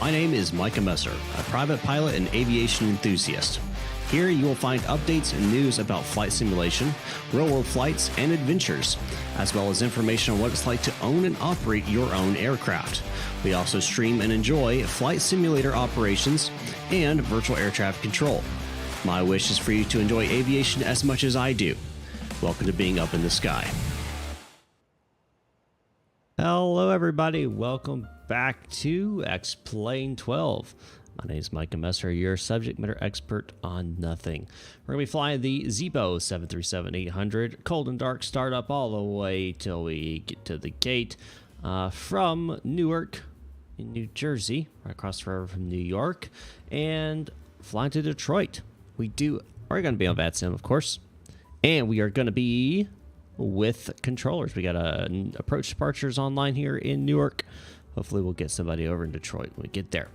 My name is Micah, a private pilot and aviation enthusiast. Here you will find updates and news about flight simulation, real-world flights, and adventures, as well as information on what it's like to own and operate your own aircraft. We also stream and enjoy flight simulator operations and virtual air traffic control. My wish is for you to enjoy aviation as much as I do. Welcome to being up in the sky. Hello everybody, welcome back to X-Plane 12. My name is Micah Messer, your subject matter expert on nothing. We're going to be flying the Zibo 737-800, cold and dark startup all the way till we get to the gate from Newark in New Jersey, right across the river from New York, and flying to Detroit. We're going to be on VATSIM, of course, and we are going to be with controllers. We got approach departures online here in Newark. Hopefully we'll get somebody over in Detroit when we get there.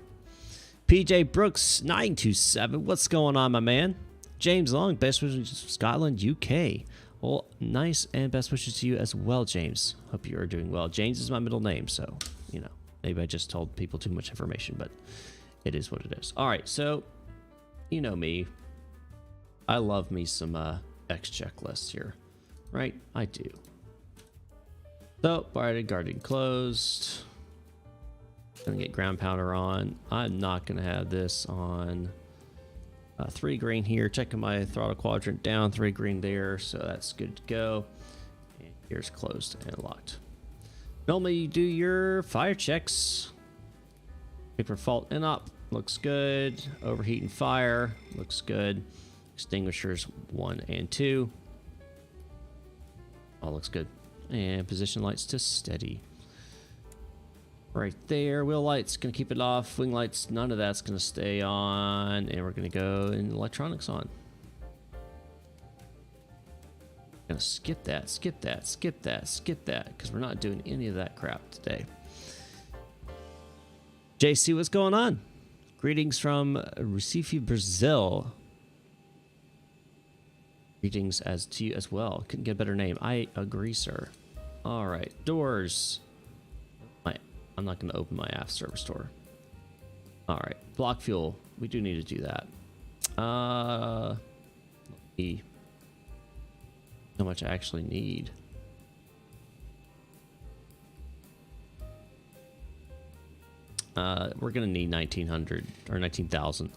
PJ Brooks 927, what's going on, my man? James Long, best wishes to Scotland, UK. Well, nice, and best wishes to you as well, James. Hope you are doing well. James is my middle name, so maybe I just told people too much information, but it is what it is. All right, so you know me, I love me some X checklists here. Right, I do. So, guarded, guarding closed. Gonna get ground powder on. I'm not gonna have this on 3 green here. Checking my throttle quadrant down, 3 green there, so that's good to go. And here's closed and locked. Normally you do your fire checks. Paper fault and up, looks good. Overheat and fire, looks good. Extinguishers 1 and 2. All looks good. And position lights to steady. Right there. Wheel lights, gonna keep it off. Wing lights, none of that's gonna stay on. And we're gonna go in electronics on. Gonna skip that, skip that, skip that, skip that, because we're not doing any of that crap today. JC, what's going on? Greetings from Recife, Brazil. Greetings to you as well. Couldn't get a better name. I agree, sir. All right, doors. I'm not going to open my aft service door. All right, block fuel. We do need to do that. How much I actually need. We're going to need 1900 or 19,000.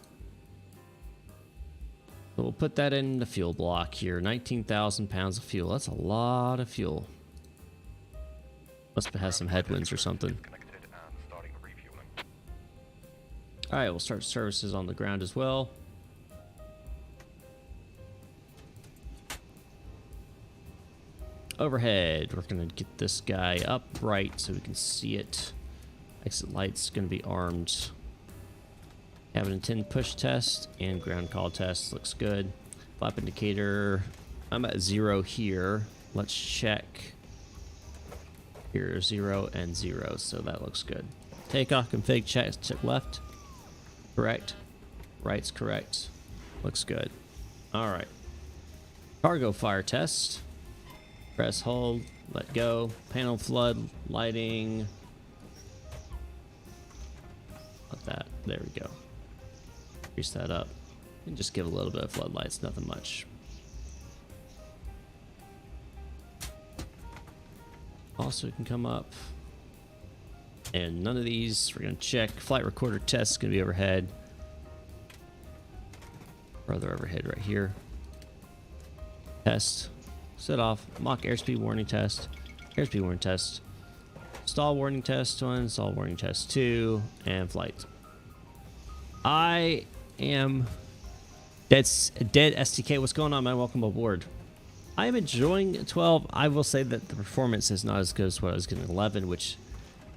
So we'll put that in the fuel block here. 19,000 pounds of fuel. That's a lot of fuel. Must have some headwinds or something. Alright, we'll start services on the ground as well. Overhead. We're going to get this guy upright so we can see it. Exit lights going to be armed. Cabin and 10 push test and ground call test. Looks good. Flap indicator. I'm at 0 here. Let's check. Here, 0 and 0. So that looks good. Takeoff config check left. Correct. Right's correct. Looks good. All right. Cargo fire test. Press hold. Let go. Panel flood. Lighting. Like that. There we go. Increase that up and just give a little bit of floodlights, nothing much. Also can come up, and none of these we're going to check. Flight recorder test is going to be overhead. Rather overhead right here. Test. Set off. Mock airspeed warning test. Airspeed warning test. Stall warning test 1. Stall warning test 2. And flight. I am dead STK. What's going on, man? Welcome aboard. I am enjoying 12. I will say that the performance is not as good as what I was getting 11, which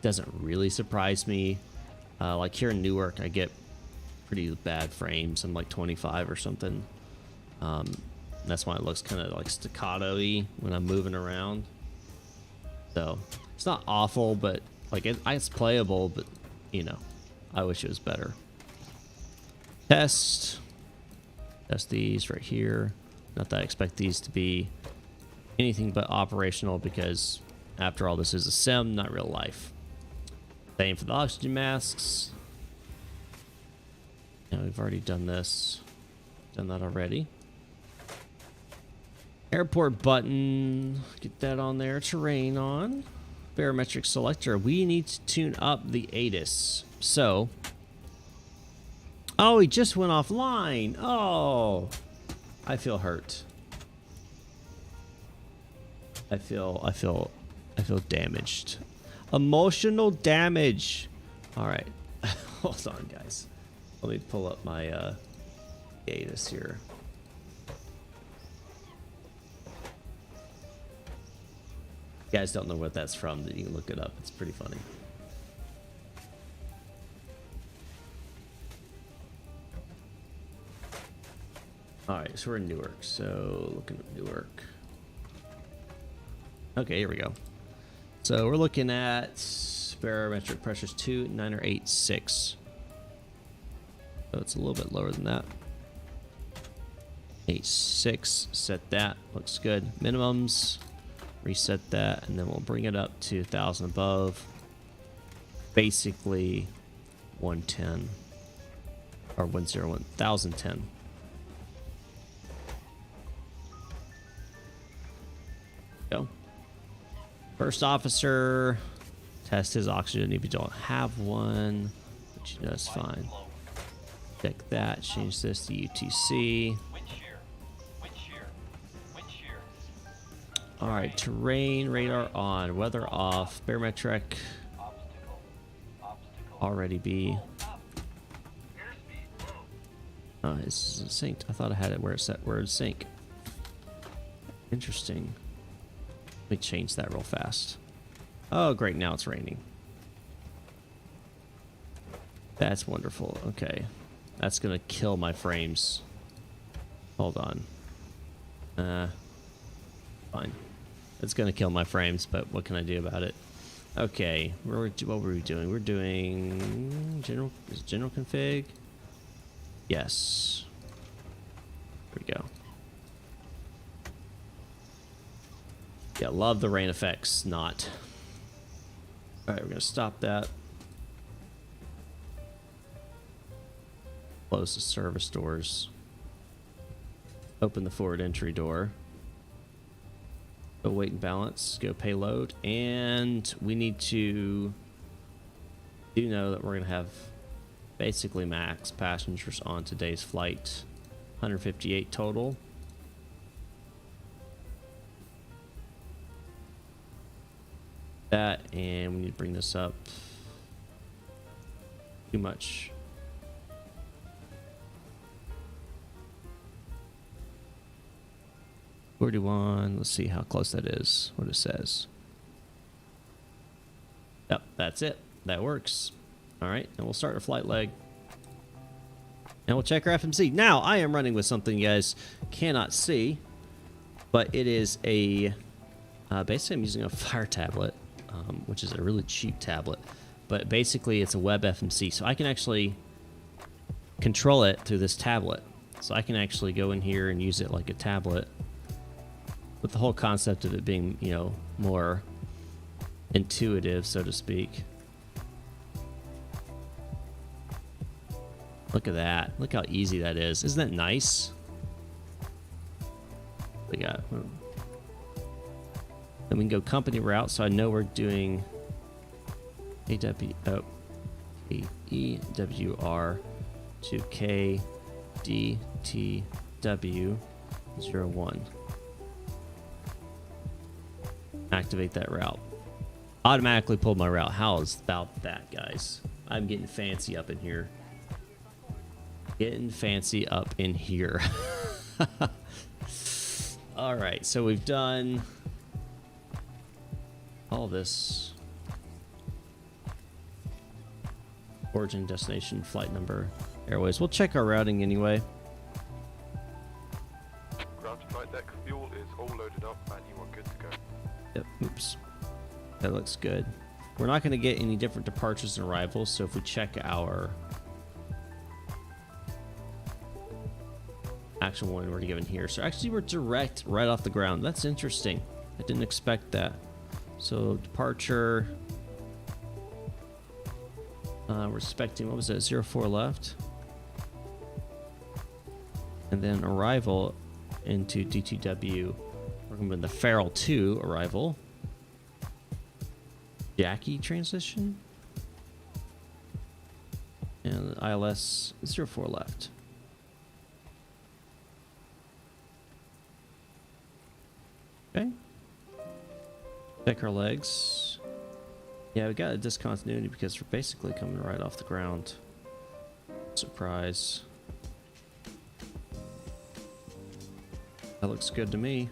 doesn't really surprise me. Like here in Newark, I get pretty bad frames. I'm like 25 or something. That's why it looks kind of like staccato-y when I'm moving around. So it's not awful, but like it's playable. But I wish it was better. Test these right here. Not that I expect these to be anything but operational, because after all, this is a sim, not real life. Same for the oxygen masks. Now we've already done this. Done that already. Airport button. Get that on there. Terrain on. Barometric selector. We need to tune up the ATIS. So. Oh, he just went offline. Oh. I feel hurt. I feel damaged. Emotional damage. All right. Hold on, guys. Let me pull up my ATIS here. You guys don't know what that's from, that you can look it up. It's pretty funny. All right, so we're in Newark. So looking at Newark. Okay, here we go. So we're looking at barometric pressures 2,986. So it's a little bit lower than that. 8.6. Set that. Looks good. Minimums. Reset that, and then we'll bring it up to 1,000 above. Basically 110 or 1,010. Go. First officer, test his oxygen if you don't have one, which that's fine. Check that. Change this to UTC. All right, terrain, radar on, weather off, barometric already be. It's synced. I thought I had it where it's set, where it's sync. Interesting. Let me change that real fast. Oh, great, now it's raining. That's wonderful. Okay, that's gonna kill my frames. Hold on. Fine. It's gonna kill my frames, but what can I do about it? Okay, what were we doing? We're doing general config. Yes. There we go. Yeah, love the rain effects. Not. All right, we're gonna stop that. Close the service doors. Open the forward entry door. Go weight and balance, go payload, and we need to know that we're going to have basically max passengers on today's flight, 158 total. That, and we need to bring this up. Too much. Let's see how close that is, what it says. Yep, that's it. That works. All right, and we'll start our flight leg. And we'll check our FMC. Now, I am running with something you guys cannot see, but it is a... basically, I'm using a Fire tablet, which is a really cheap tablet. But basically, it's a web FMC, so I can actually control it through this tablet. So I can actually go in here and use it like a tablet. With the whole concept of it being, you know, more intuitive, so to speak. Look at that. Look how easy that is. Isn't that nice? We got. Then we can go company route, so I know we're doing EWR to KDTW 01. Activate that route. Automatically pulled my route. How is about that, guys? I'm getting fancy up in here. Getting fancy up in here. All right, so we've done all this. Origin, destination, flight number, airways. We'll check our routing anyway. Ground to flight deck, fuel is all loaded up and you are good to go. Yep, oops. That looks good. We're not going to get any different departures and arrivals, so if we check our actual one we're given here. So actually we're direct right off the ground. That's interesting. I didn't expect that. So departure. We're expecting, what was that, 04 left? And then arrival into DTW. We're going to the Feral 2 arrival. Jackie transition. And ILS 04 left. Okay. Check our legs. Yeah, we got a discontinuity because we're basically coming right off the ground. Surprise. That looks good to me.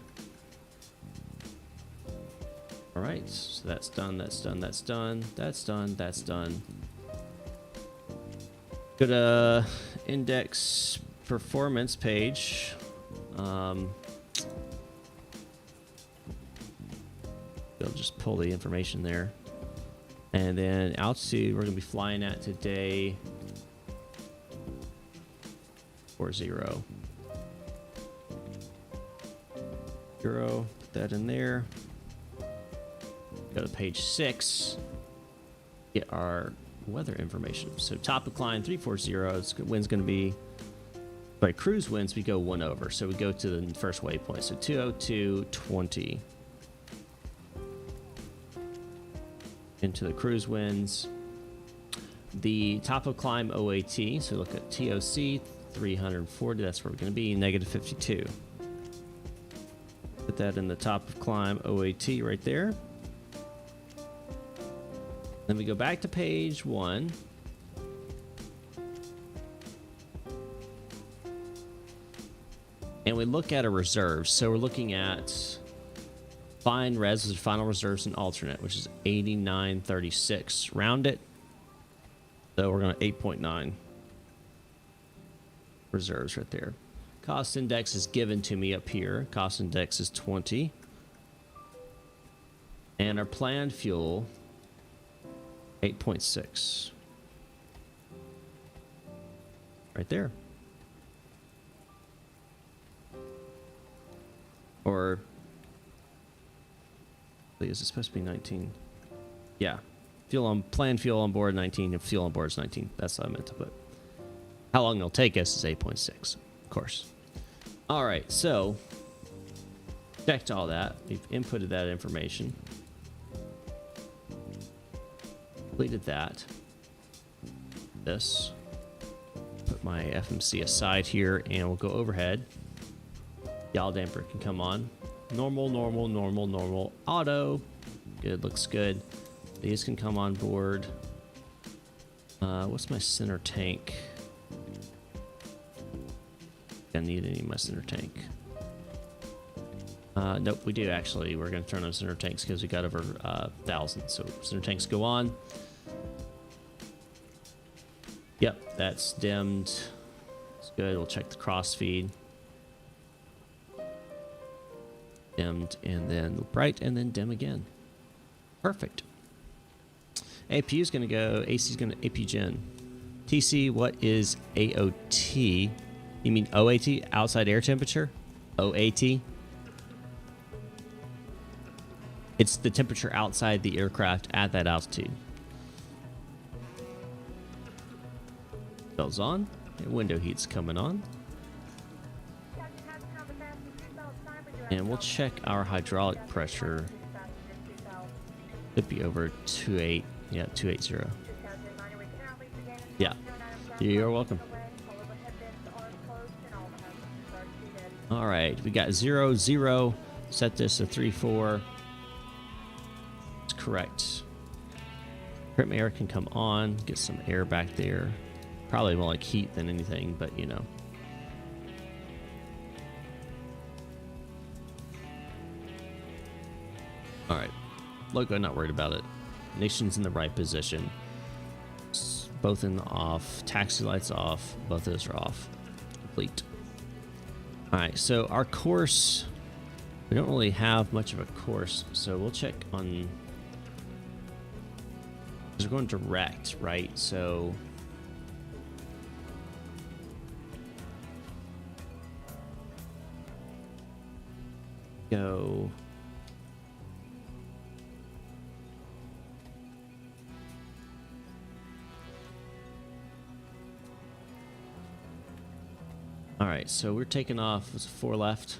All right, so that's done, that's done, that's done, that's done, that's done. Go to index performance page. They'll just pull the information there. And then altitude, we're going to be flying at today 40. Put that in there. Go to page 6. Get our weather information. So top of climb 340. Wind's going to be, by cruise winds we go 1 over. So we go to the first waypoint. So 202.20. Into the cruise winds. The top of climb OAT. So look at TOC 340. That's where we're going to be. Negative 52. Put that in the top of climb OAT right there. Then we go back to page 1. And we look at a reserve. So we're looking at final reserves and alternate, which is 8936. Round it. So we're going to 8.9 reserves right there. Cost index is given to me up here. Cost index is 20. And our planned fuel, 8.6. Right there. Or, is it supposed to be 19? Yeah. Planned fuel on board 19 and fuel on board is 19. That's what I meant to put. How long it'll take us is 8.6, of course. All right, so checked all that. We've inputted that information. Completed that. This. Put my FMC aside here, and we'll go overhead. Yaw damper can come on. Normal, normal, normal, normal. Auto. Good, looks good. These can come on board. What's my center tank? I need any of my center tank. Nope, we do actually. We're going to turn on center tanks because we got over 1,000. So center tanks go on. Yep, that's dimmed. It's good. We'll check the cross feed. Dimmed and then bright and then dim again. Perfect. APU is going to go. AC is going to AP Gen. TC, what is AOT? You mean OAT? Outside air temperature? OAT? It's the temperature outside the aircraft at that altitude. Bells on. And window heat's coming on. And we'll check our hydraulic pressure. Could be over 28. Yeah, 280. Yeah. You're welcome. All right, we got 0, 0. Set this to 3-4. It's correct. Trim air can come on. Get some air back there. Probably more like heat than anything, but you know. All right, logo, not worried about it. Ignition's in the right position. Both in the off. Taxi lights off. Both those are off. Complete. All right, so our course, we don't really have much of a course, so we'll check on, because we're going direct, right? So go All right, so we're taking off. There's 4 left.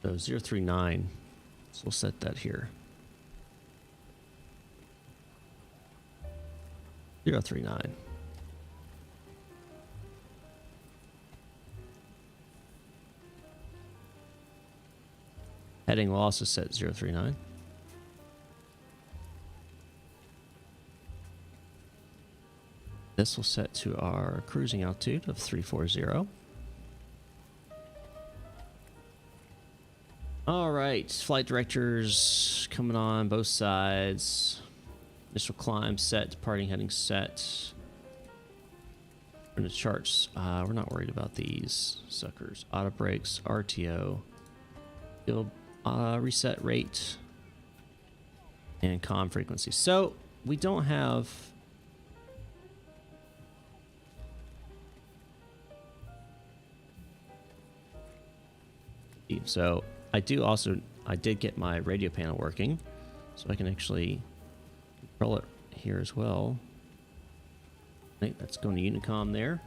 So 039. So we'll set that here. 039. Heading will also set 039. This will set to our cruising altitude of 340. All right, flight directors coming on both sides. Initial climb set, departing heading set. In the charts, we're not worried about these suckers. Auto brakes, RTO, field reset rate, and comm frequency. So we don't have. So I did get my radio panel working, so I can actually control it here as well. I think that's going to Unicom there.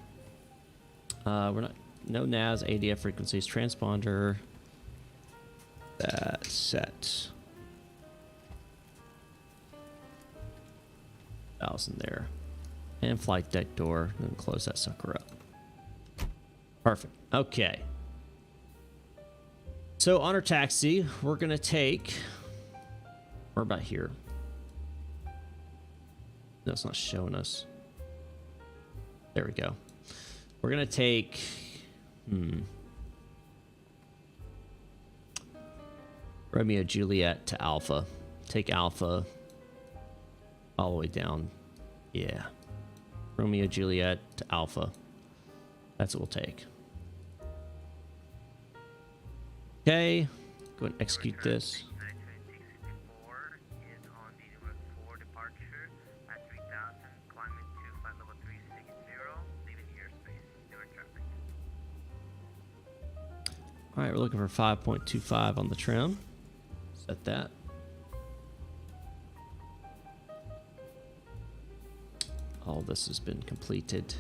No NAS, ADF frequencies, transponder. That set 1,000 there, and flight deck door. And then close that sucker up. Perfect. Okay. So on our taxi, we're gonna take. We're about here. No, it's not showing us. There we go. We're gonna take. Romeo Juliet to Alpha. Take Alpha all the way down. Yeah. Romeo Juliet to Alpha. That's what we'll take. Okay. Go ahead and execute this. All right, we're looking for 5.25 on the trim. Set that. All this has been completed.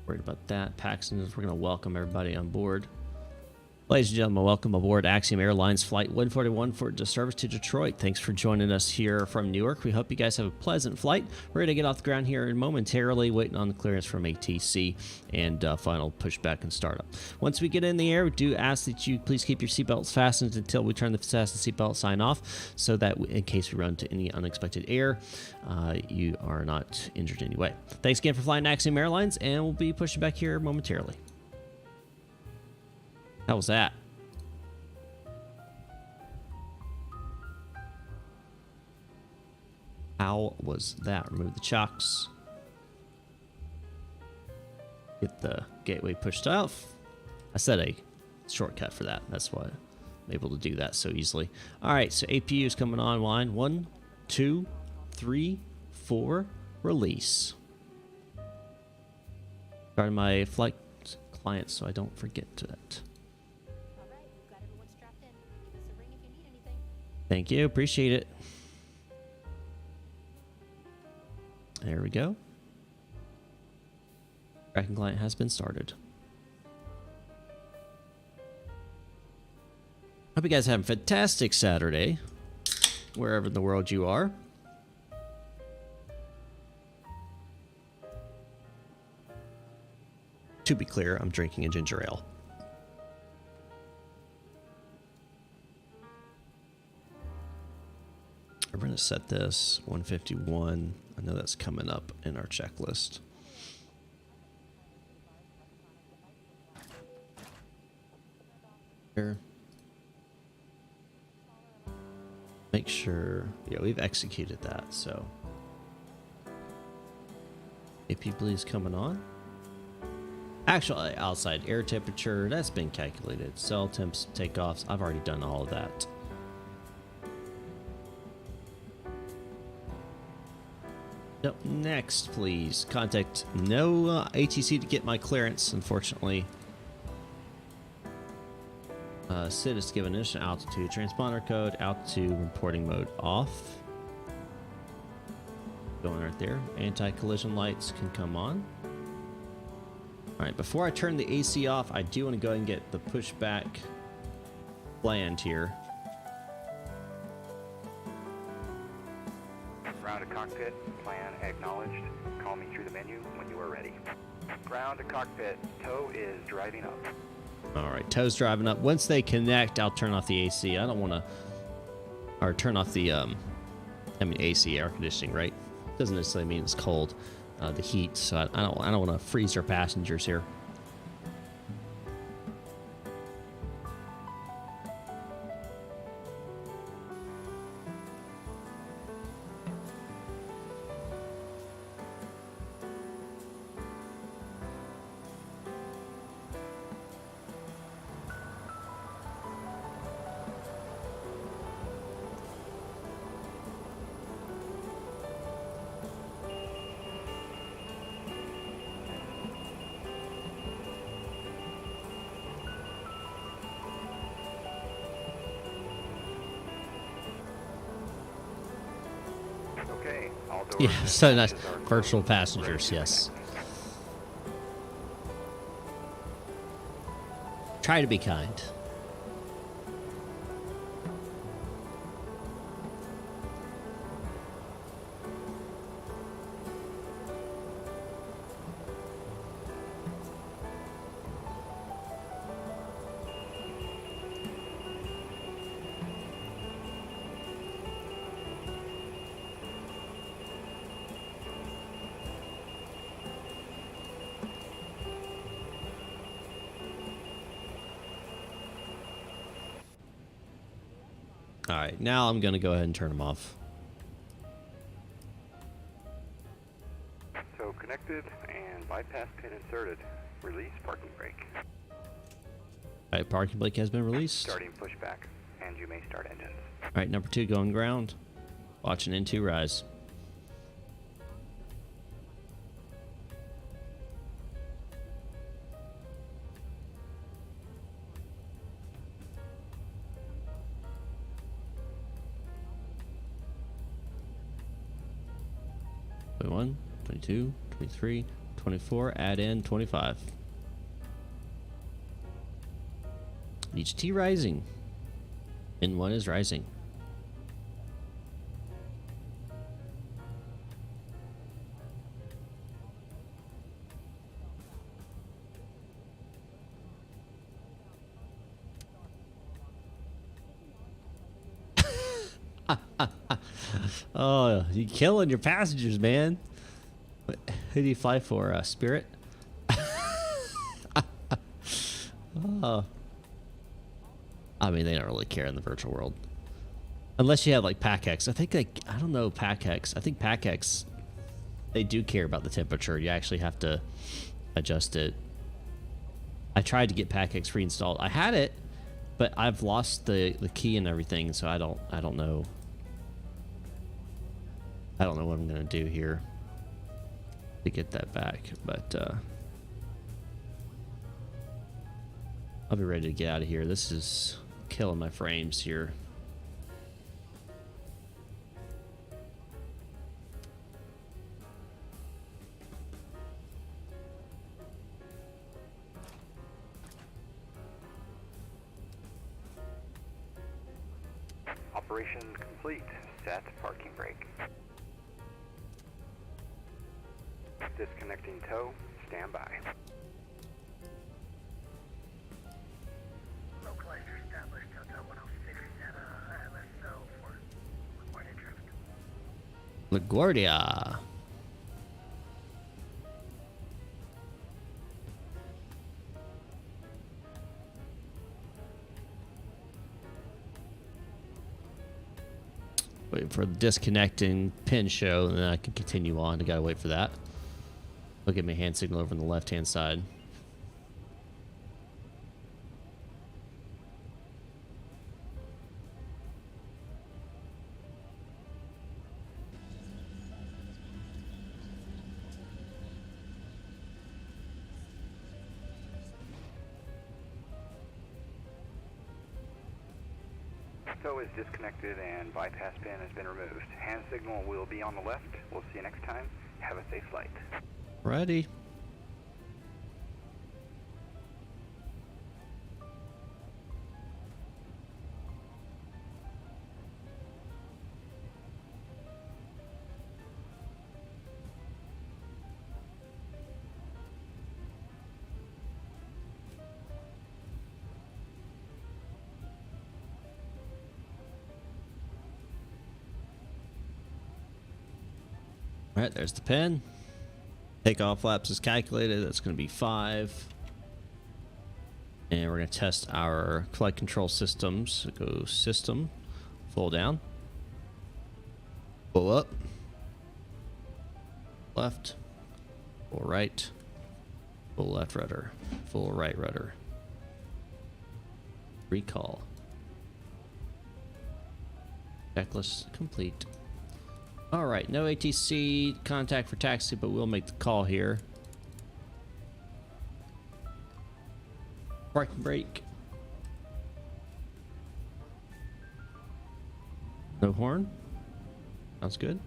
Worried about that. Paxton, we're going to welcome everybody on board. Ladies and gentlemen, welcome aboard Axiom Airlines Flight 141 for service to Detroit. Thanks for joining us here from Newark. We hope you guys have a pleasant flight. We're going to get off the ground here momentarily, waiting on the clearance from ATC and final pushback and startup. Once we get in the air, we do ask that you please keep your seatbelts fastened until we turn the fasten seatbelt sign off, so that in case we run into any unexpected air, you are not injured anyway. Thanks again for flying Axiom Airlines, and we'll be pushing back here momentarily. How was that? How was that? Remove the chocks. Get the gateway pushed off. I said a shortcut for that. That's why I'm able to do that so easily. All right, so APU is coming online. 1, 2, 3, 4. Release. Starting my flight client so I don't forget that. Thank you. Appreciate it. There we go. Tracking client has been started. Hope you guys have a fantastic Saturday, wherever in the world you are. To be clear, I'm drinking a ginger ale. We're going to set this 151. I know that's coming up in our checklist. Here. Make sure, yeah, we've executed that, so. AP bleed's coming on. Actually, outside air temperature, that's been calculated. Cell temps, takeoffs, I've already done all of that. So next, please contact no ATC to get my clearance, unfortunately. SID is given initial altitude, transponder code, altitude, reporting mode off. Going right there. Anti-collision lights can come on. All right, before I turn the AC off, I do want to go ahead and get the pushback planned here. Ground to cockpit, plan acknowledged. Call me through the menu when you are ready. Ground to cockpit, tow is driving up. All right, tow's driving up. Once they connect, I'll turn off the AC. I don't want to, or turn off the, AC, air conditioning, right? Doesn't necessarily mean it's cold, the heat. So I don't want to freeze our passengers here. Okay, all doors Yeah, and so nice. hatches are closed. Virtual passengers, yes. Try to be kind. All right, now I'm going to go ahead and turn them off. So connected and bypass pin inserted. Release parking brake. All right, parking brake has been released. Starting pushback, and you may start engines. All right, number 2 going ground. Watching N2 rise. 21, 22, 23, 24, add in 25. HT rising. N1 is rising. Oh, you killing your passengers, man. Who do you fly for? Spirit? Oh. I mean, they don't really care in the virtual world. Unless you have like PACX. I don't know PACX. I think PACX, they do care about the temperature. You actually have to adjust it. I tried to get PACX reinstalled. I had it, but I've lost the key and everything, so I don't know. I don't know what I'm gonna do here to get that back, but I'll be ready to get out of here. This is killing my frames here. Operation complete. Set parking brake. Disconnecting tow. Stand by. Localizer established. Hotel 106 at LSO for LaGuardia traffic. LaGuardia. Wait for the disconnecting pin show, and then I can continue on. I gotta wait for that. I'll get my hand signal over on the left-hand side. Tow is disconnected and bypass pin has been removed. Hand signal will be on the left. We'll see you next time. Have a safe flight. Ready. All right, there's the pin. Takeoff flaps is calculated. That's going to be 5. And we're going to test our flight control systems. So go system, full down, full up, left, full right, full left rudder, full right rudder, recall. Checklist complete. All right, no ATC contact for taxi, but we'll make the call here. Parking brake. No horn. Sounds good.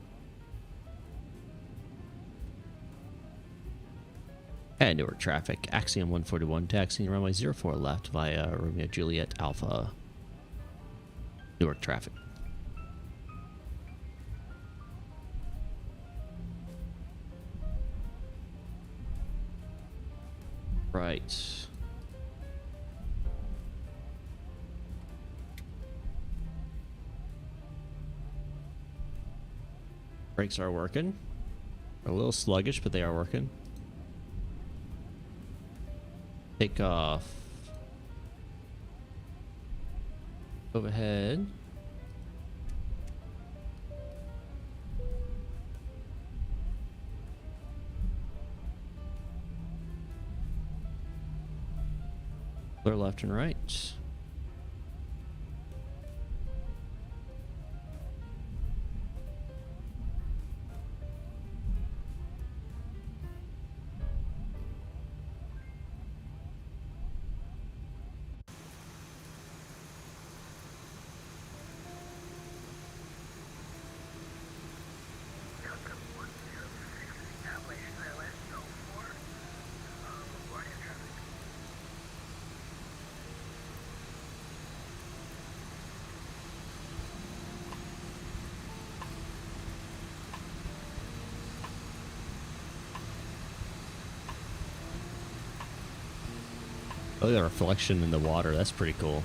And Newark traffic. Axiom 141 taxiing runway 04 left via Romeo Juliet Alpha. Newark traffic. Right. Brakes are working. A little sluggish, but they are working. Take off. Overhead. Clear left and right. Welcome 106, establish ILS 04, report air traffic. Oh, the reflection in the water. That's pretty cool.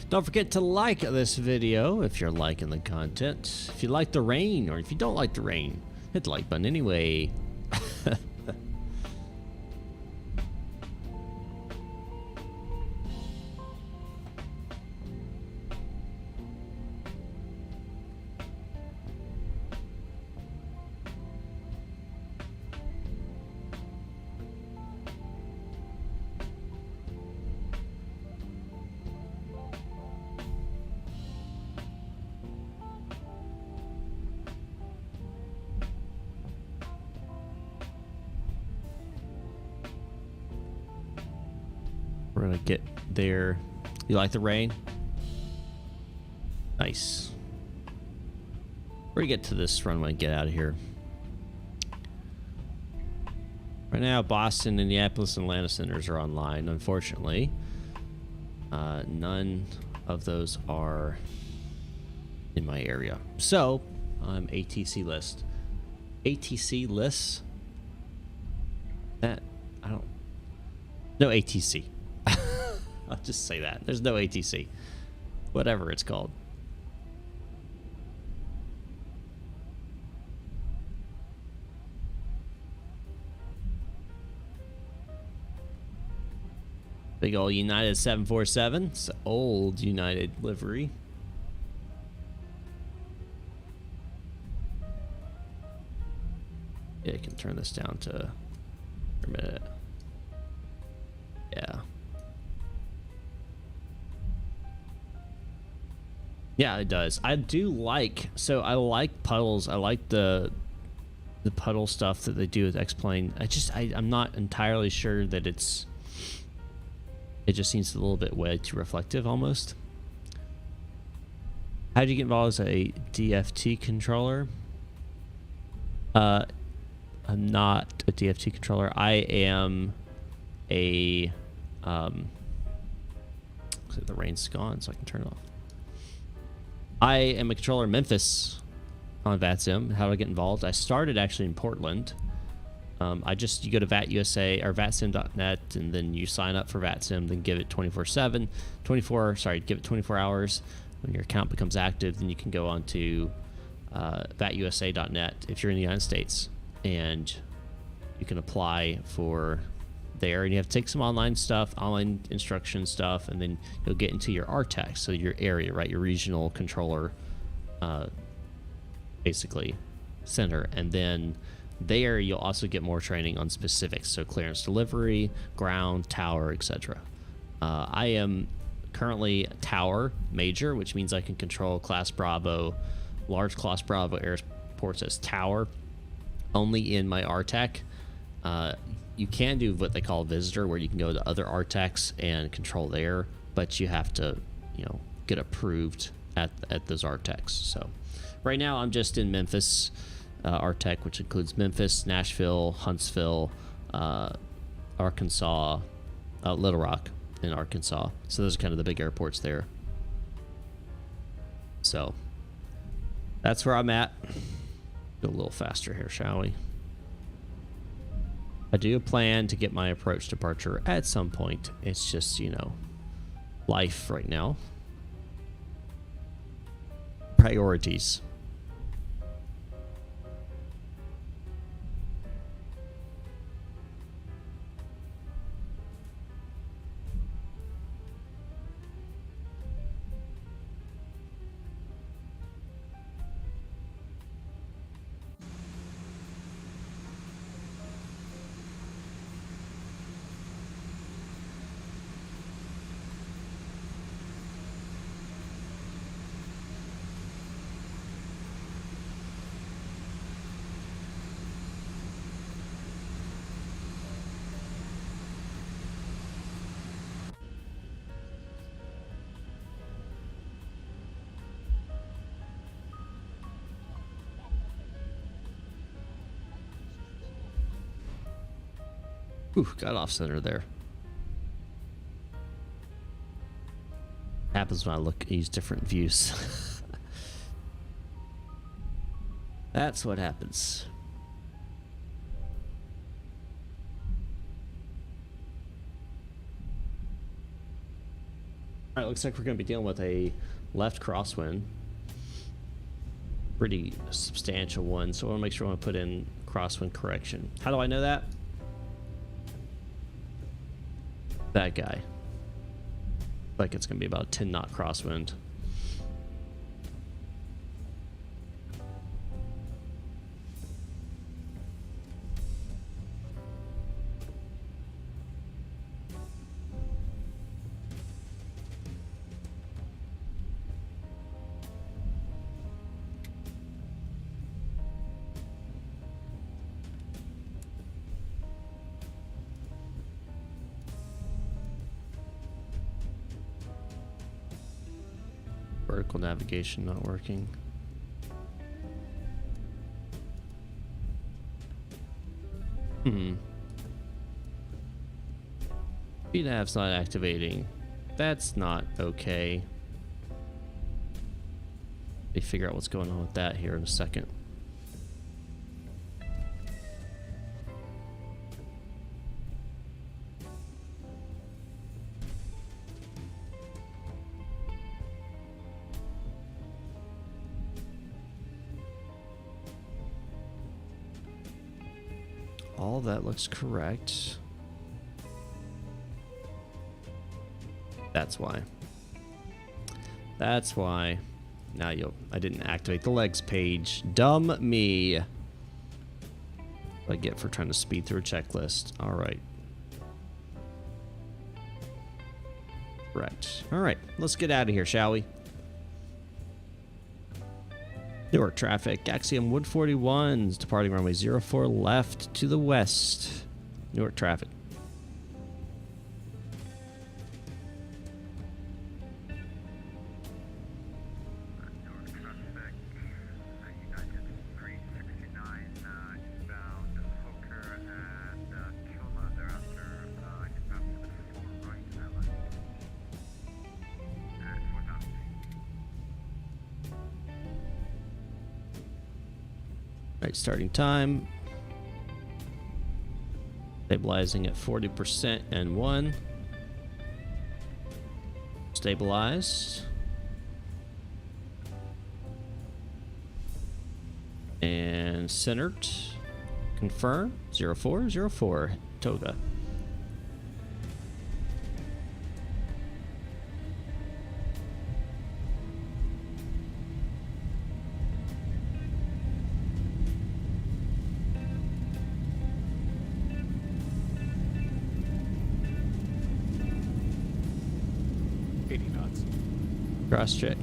Don't forget to like this video if you're liking the content. If you like the rain, or if you don't like the rain, hit the like button anyway. We're gonna get there. You like the rain? Nice. We're gonna get to this runway and get out of here. Right now, Boston, Indianapolis, and Atlanta centers are online. Unfortunately, none of those are in my area. So, ATC list. ATC lists. That I don't. No ATC. I'll just say that. There's no ATC. Whatever it's called. Big old United 747. It's an old United livery. Yeah, I can turn this down to a minute. Yeah. Yeah, it does. I do like, so I like puddles. I like the puddle stuff that they do with X-Plane. I'm not entirely sure that it just seems a little bit way too reflective almost. How did you get involved as a DFT controller? I'm not a DFT controller. I am a, the rain's gone, so I can turn it off. I am a controller in Memphis on VATSIM. How do I get involved? I started actually in Portland. You go to VATUSA or VATSIM.net, and then you sign up for VATSIM, then give it 24/7, give it 24 hours. When your account becomes active, then you can go on to VATUSA.net if you're in the United States, and you can apply for there, and you have to take some online instruction stuff, and then you'll get into your RTEC, so your area, right, your regional controller, basically center, and then there you'll also get more training on specifics, so clearance delivery, ground, tower, etc. I am currently tower major, which means I can control class Bravo, large class Bravo airports as tower only in my RTEC. You can do what they call visitor, where you can go to other RTECs and control there, but you have to, get approved at those RTECs. So right now I'm just in Memphis RTEC, which includes Memphis, Nashville, Huntsville, Arkansas, Little Rock in Arkansas. So those are kind of the big airports there. So that's where I'm at. Go a little faster here, shall we? I do plan to get my approach departure at some point. It's just, life right now. Priorities. Ooh, got off center there. Happens when I use different views. That's what happens. All right, looks like we're going to be dealing with a left crosswind. Pretty substantial one, so I want to make sure I want to put in crosswind correction. How do I know that? That guy. Like it's going to be about a 10 knot crosswind. Vertical navigation not working. VNav's not activating. That's not okay. They figure out what's going on with that here in a second. All that looks correct. That's why. That's why. Now I didn't activate the legs page. Dumb me. What I get for trying to speed through a checklist. All right. Correct. All right. Let's get out of here, shall we? Newark traffic. Axiom Wood 41s departing runway 04 left to the west. Newark traffic. Right, starting time. Stabilizing at 40% and 1. Stabilized. And centered. Confirm. 0404. Toga. Cross check.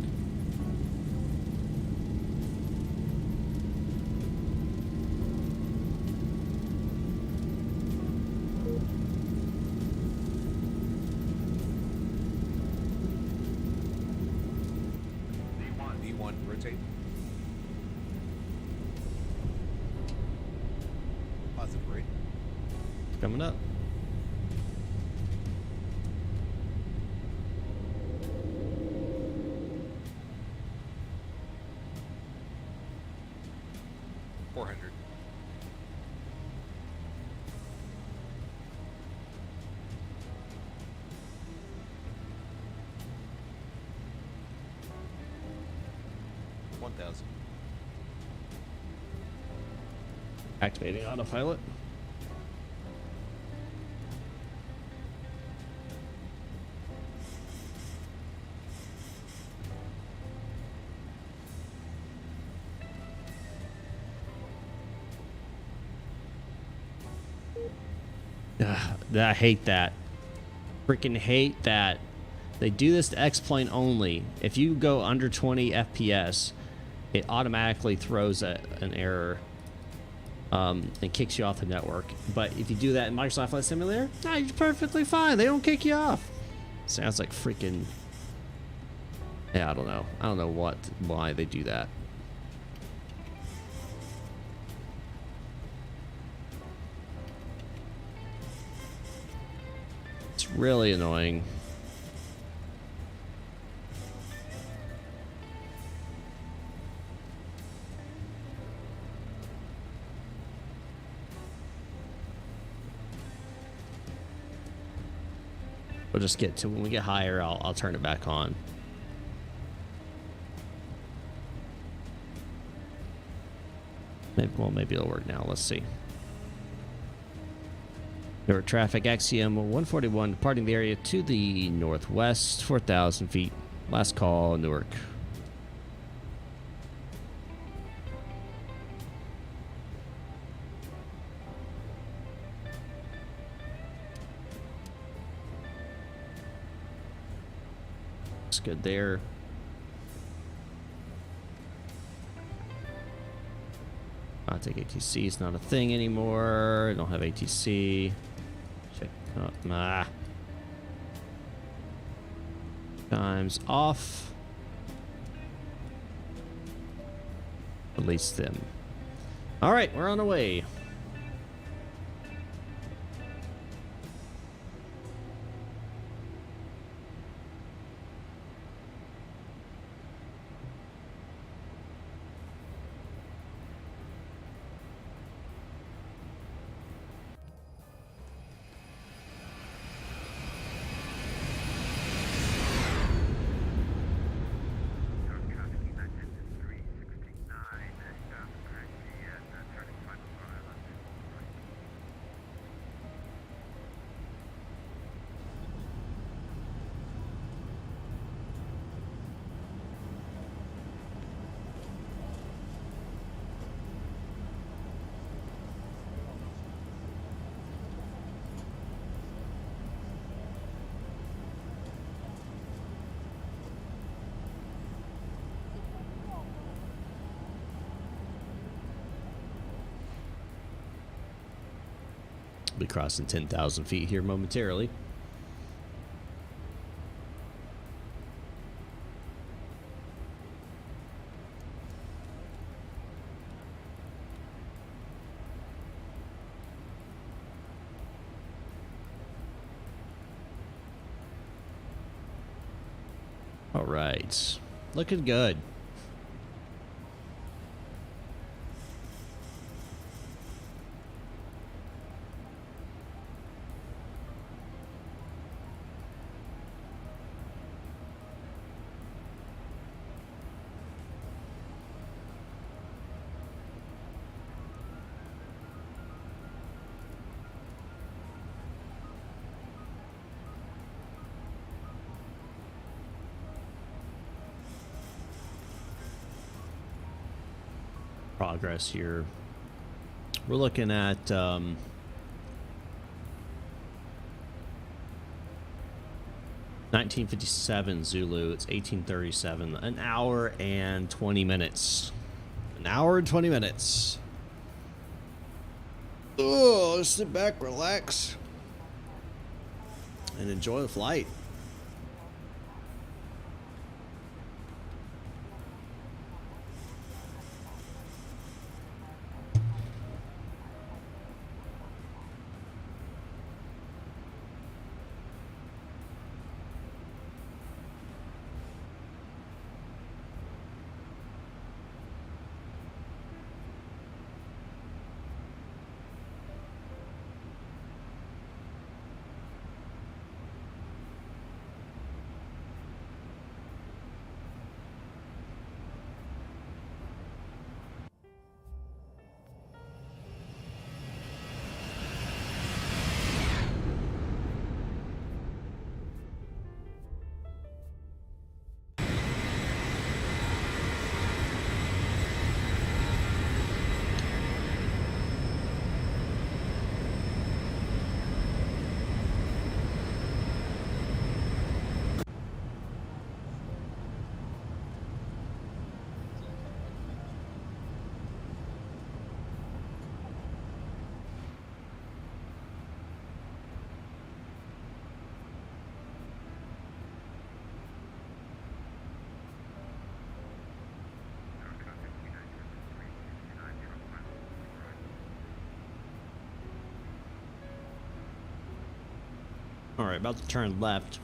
V1, rotate. Positive rate. Coming up. Activating autopilot. I hate that. Freaking hate that. They do this to X-Plane only. If you go under 20 FPS, it automatically throws an error and kicks you off the network. But if you do that in Microsoft Flight Simulator, nah, you're perfectly fine. They don't kick you off. Sounds like freaking... Yeah, I don't know. I don't know why they do that. It's really annoying. We'll just get to when we get higher, I'll turn it back on. Maybe it'll work now. Let's see. Newark traffic, Axiom 141, departing the area to the northwest, 4,000 feet. Last call, Newark. It's good there. I'll take ATC. It's not a thing anymore. I don't have ATC. Check. Times off. Release them. All right, we're on the way. Be crossing 10,000 feet here momentarily. All right, looking good. progress here. We're looking at 1957 Zulu. It's 1837. An hour and 20 minutes. An hour and 20 minutes. Oh, let's sit back, relax, and enjoy the flight. All right, about to turn left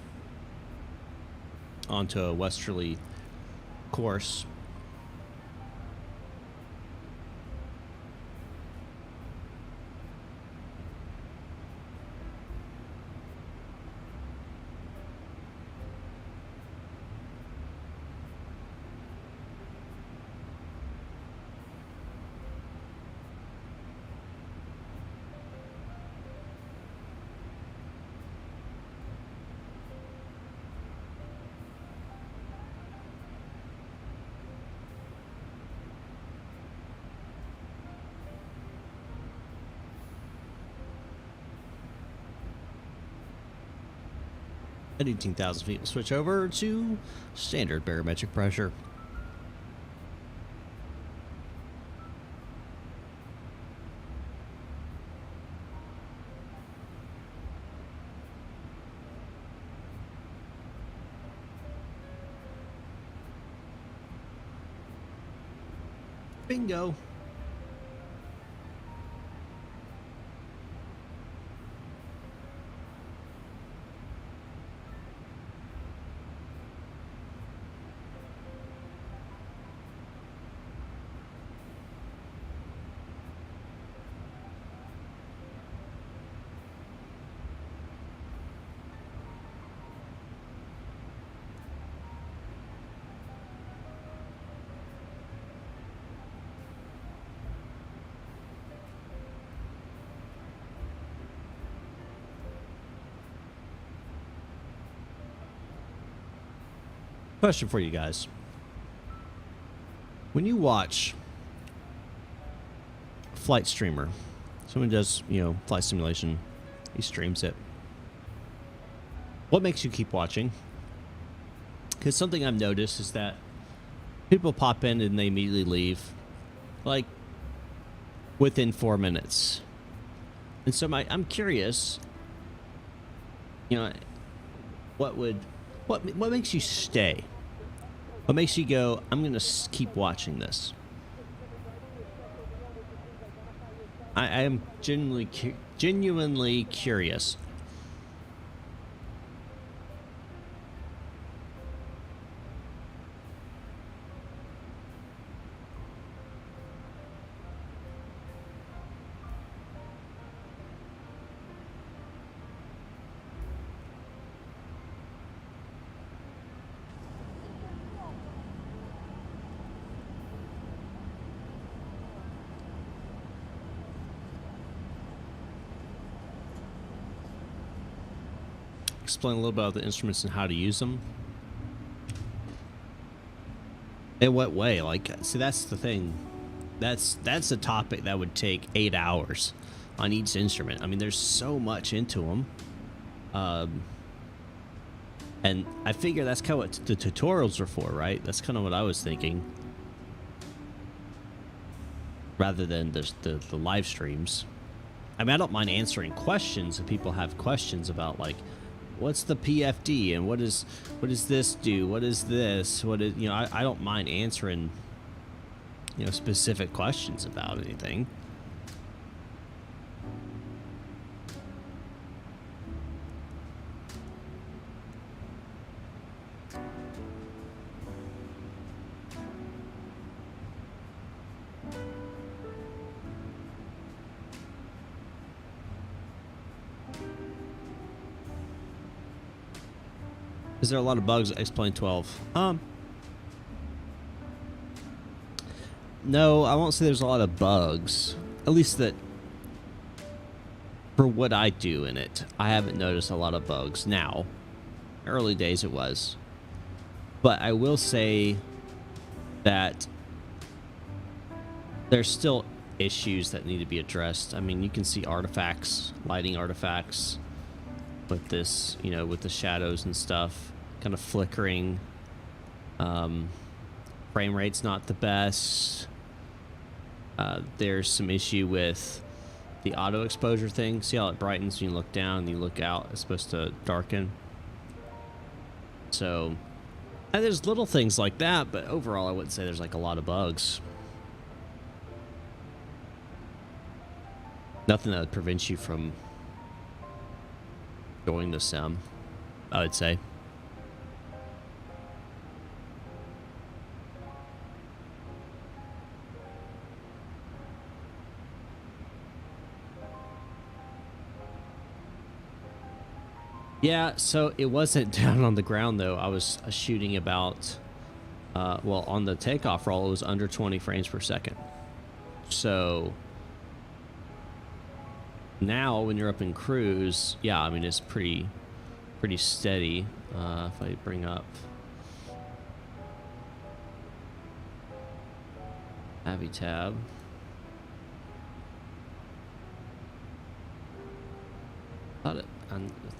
onto a westerly course. At 18,000 feet, we'll switch over to standard barometric pressure. Bingo. Question for you guys. When you watch flight streamer, someone does, flight simulation, he streams it. What makes you keep watching? Because something I've noticed is that people pop in and they immediately leave, like within 4 minutes. And so I'm curious, what makes you stay? What makes you go, I'm going to keep watching this? I am genuinely curious. Explain a little about the instruments and how to use them. In what way? Like, see, that's the thing. that's a topic that would take 8 hours on each instrument. I mean, there's so much into them. And I figure that's kind of what the tutorials are for, right? That's kind of what I was thinking. Rather than the live streams. I mean, I don't mind answering questions if people have questions about, like, what's the PFD and what does this do? What is this? What is, you know, I don't mind answering, you know, specific questions about anything. Is there a lot of bugs at X-Plane 12? No, I won't say there's a lot of bugs. At least that, for what I do in it, I haven't noticed a lot of bugs now. Early days it was. But I will say that there's still issues that need to be addressed. I mean, you can see artifacts, lighting artifacts with this, you know, with the shadows and stuff kind of flickering. Frame rate's not the best. There's some issue with the auto exposure thing. See how it brightens when you look down and you look out? It's supposed to darken. So, and there's little things like that, but overall I wouldn't say there's like a lot of bugs. Nothing that would prevent you from going to sim, I would say. Yeah, so it wasn't down on the ground though. I was shooting about, well, on the takeoff roll, it was under 20 frames per second. So now when you're up in cruise, yeah, I mean, it's pretty steady. If I bring up Avi tab. I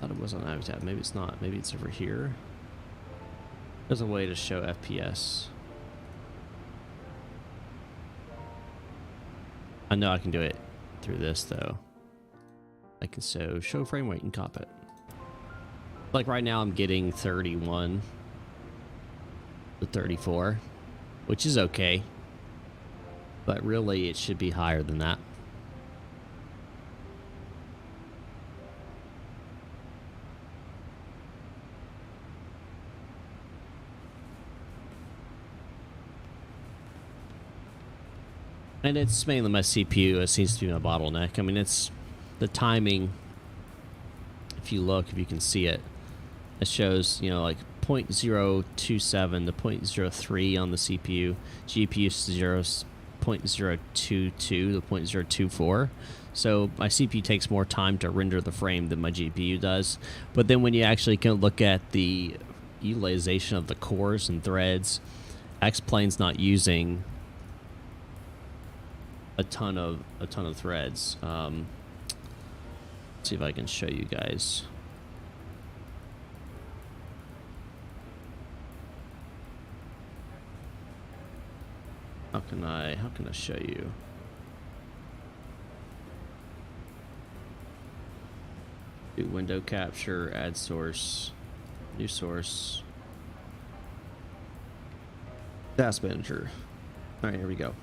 thought it was on Avi tab. Maybe it's not. Maybe it's over here. There's a way to show FPS. I know I can do it through this though. I can show frame rate in cockpit. Like right now I'm getting 31 to 34, which is okay. But really it should be higher than that. And it's mainly my CPU. It seems to be my bottleneck. I mean, it's the timing. If you look, if you can see it, it shows, you know, like 0.027 to 0.03 on the CPU. GPU is 0.022 to 0.024. So my CPU takes more time to render the frame than my GPU does. But then when you actually can look at the utilization of the cores and threads, X-Plane's not using a ton of threads. Let's see if I can show you guys. How can I show you? Do window capture, add source, new source, task manager. All right, here we go.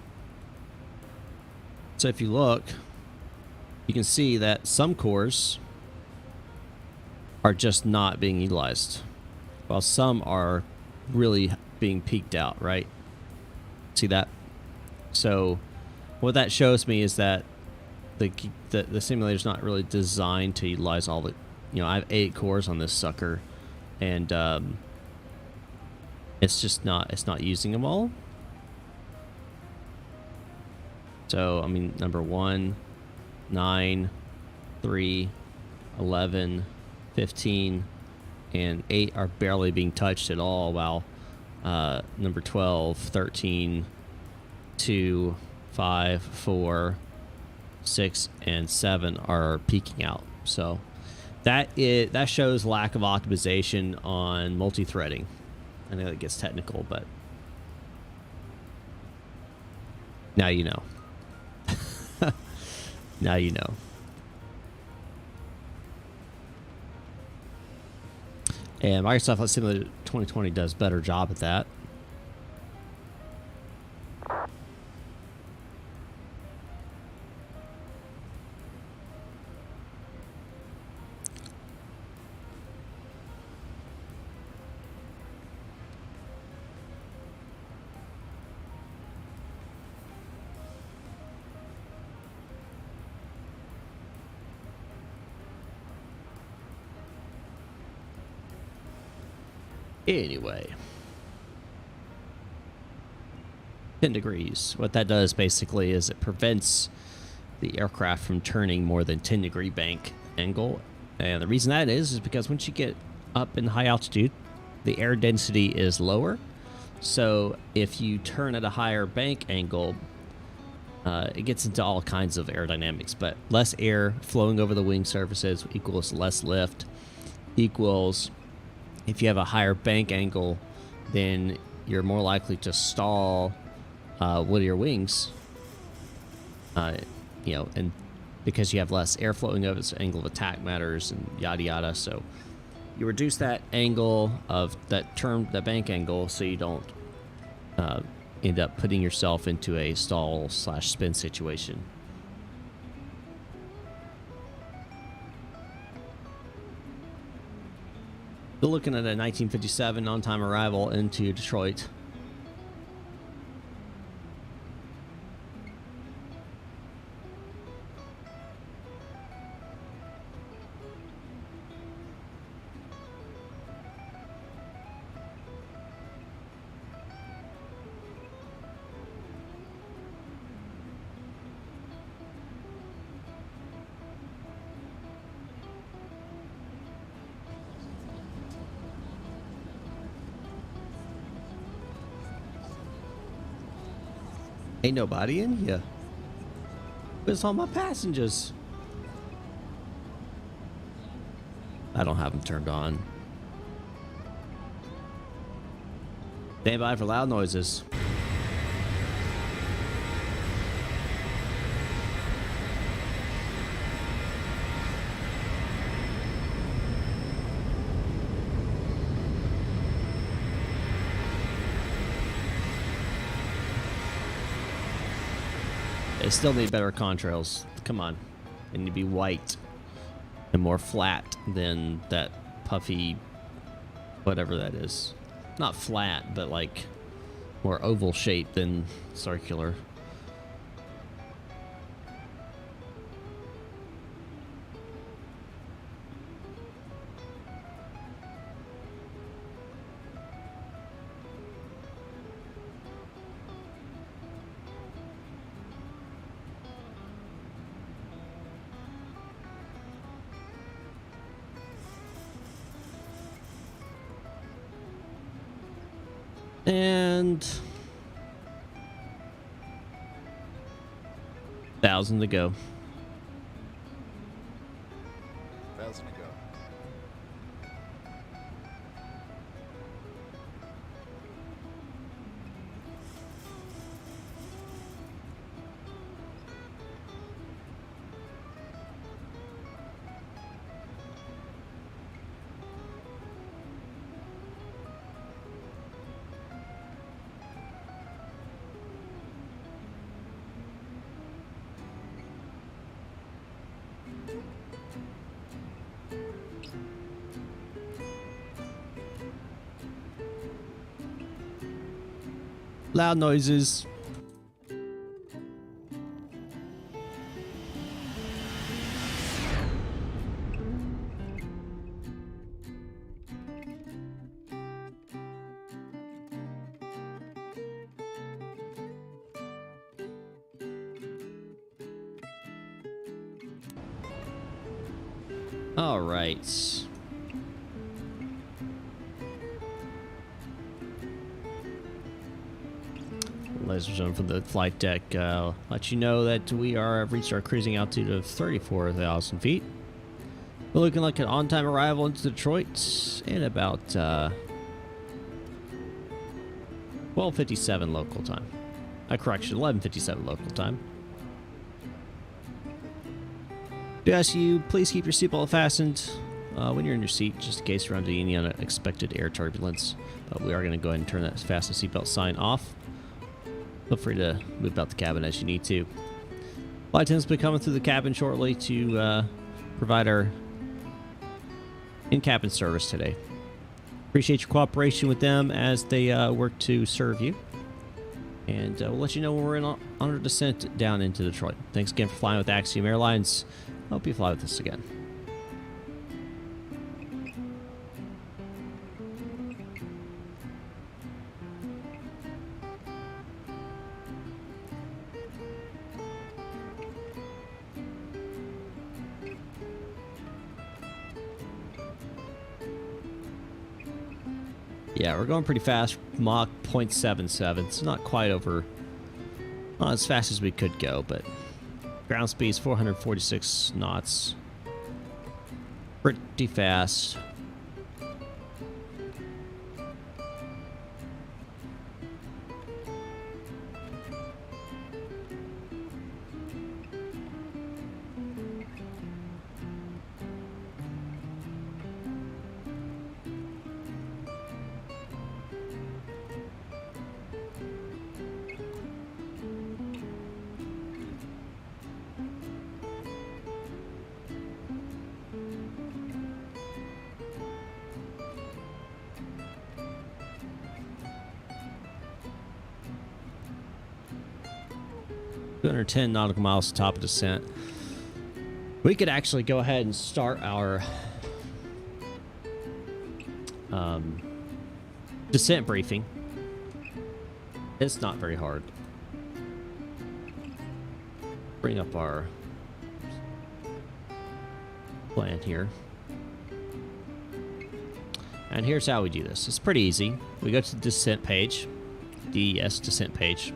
So if you look, you can see that some cores are just not being utilized, while some are really being peaked out, right? See that? So what that shows me is that the simulator's not really designed to utilize all the, you know, I have 8 cores on this sucker, and it's not using them all. So, I mean, number 1, 9, 3, 11, 15, and 8 are barely being touched at all, while number 12, 13, 2, 5, 4, 6, and 7 are peaking out. So that shows lack of optimization on multi-threading. I know it gets technical, but now you know. Now you know. And Microsoft Flight Simulator 2020 does a better job at that. Anyway, 10 degrees. What that does basically is it prevents the aircraft from turning more than 10-degree bank angle. And the reason that is because once you get up in high altitude, the air density is lower. So if you turn at a higher bank angle, it gets into all kinds of aerodynamics. But less air flowing over the wing surfaces equals less lift, equals if you have a higher bank angle, then you're more likely to stall with your wings, you know, and because you have less air flowing over, its angle of attack matters, and yada yada. So you reduce that angle of that bank angle, so you don't end up putting yourself into a stall/spin situation. We're looking at a 1957 on-time arrival into Detroit. Ain't nobody in here. Where's all my passengers? I don't have them turned on. Stand by for loud noises. They still need better contrails. Come on. They need to be white and more flat than that puffy, whatever that is. Not flat, but like more oval shaped than circular. And 1,000 to go. 1,000 to go. Loud noises. All right. Ladies and gentlemen, from the flight deck, let you know that we have reached our cruising altitude of 34,000 feet. We're looking like an on-time arrival into Detroit in about 12:57 local time. Correction, 11:57 local time. We ask you, please keep your seatbelt fastened when you're in your seat, just in case you're under any unexpected air turbulence. But we are going to go ahead and turn that fasten seatbelt sign off. Feel free to move out the cabin as you need to. Flight attendants will be coming through the cabin shortly to provide our in-cabin service today. Appreciate your cooperation with them as they work to serve you. And we'll let you know when we're on our descent down into Detroit. Thanks again for flying with Axiom Airlines. Hope you fly with us again. Yeah, we're going pretty fast. Mach 0.77. It's not quite over, not as fast as we could go, but ground speed is 446 knots. Pretty fast. .210 nautical miles to top of descent. We could actually go ahead and start our descent briefing. It's not very hard. Bring up our plan here. And here's how we do this. It's pretty easy. We go to the descent page, DES descent page.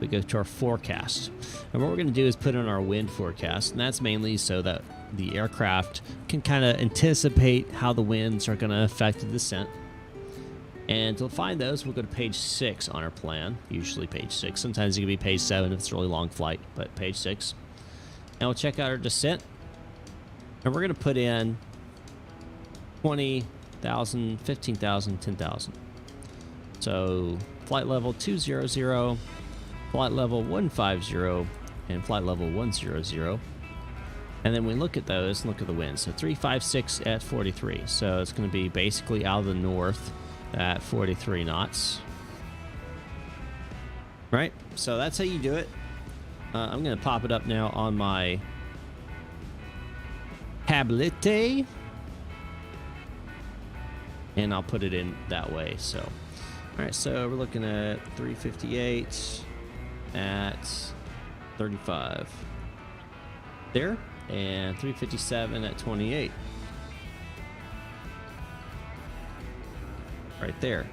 We go to our forecast. And what we're going to do is put in our wind forecast. And that's mainly so that the aircraft can kind of anticipate how the winds are going to affect the descent. And to find those, we'll go to page 6 on our plan. Usually page 6. Sometimes it can be page 7 if it's a really long flight, but page 6. And we'll check out our descent. And we're going to put in 20,000, 15,000, 10,000. So flight level 200. Flight level 150 and flight level 100. And then we look at those and look at the winds. So 356 at 43. So it's going to be basically out of the north at 43 knots. Right? So that's how you do it. I'm going to pop it up now on my tablet. And I'll put it in that way. So, all right. So we're looking at 358. At 35 there, and 357 at 28 right there.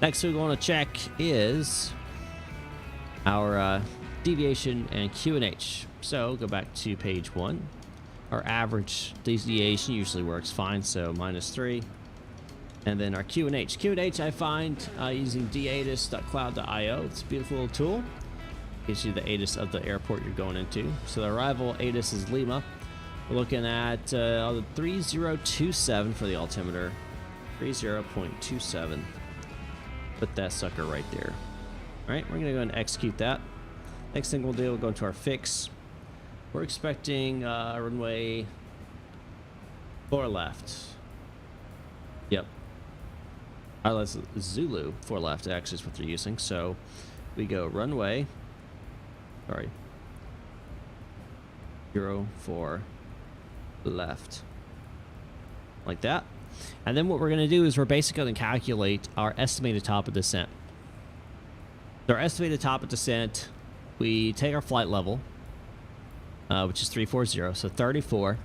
Next we want to check is our deviation and QNH. So go back to page 1. Our average deviation usually works fine, so -3. And then our QNH. QNH I find using datus.cloud.io. It's a beautiful little tool. Gives you the ATIS of the airport you're going into. So the arrival ATIS is Lima. We're looking at 3027 for the altimeter. 30.27. Put that sucker right there. All right, we're going to go and execute that. Next thing we'll do, we'll go into our fix. We're expecting runway 4 left. Yep. That's Zulu 4 left, actually, is what they're using. So we go runway, 04 left, like that. And then what we're going to do is we're basically going to calculate our estimated top of descent. So our estimated top of descent, we take our flight level, which is 340, so 34.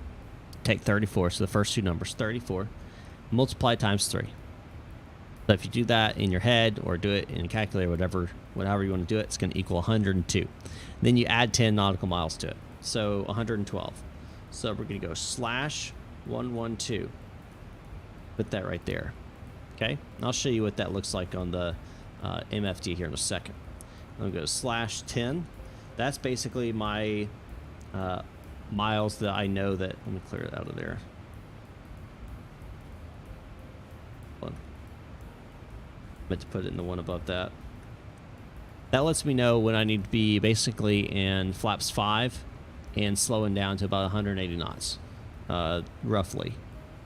Take 34, so the first two numbers, 34, multiply times 3. So if you do that in your head or do it in a calculator, whatever you want to do it, it's going to equal 102. Then you add 10 nautical miles to it. So 112. So we're going to go /112. Put that right there. Okay. I'll show you what that looks like on the MFD here in a second. I'm going to go /10. That's basically my miles that I know that. Let me clear it out of there. Meant to put it in the one above that. That lets me know when I need to be basically in flaps 5 and slowing down to about 180 knots, roughly.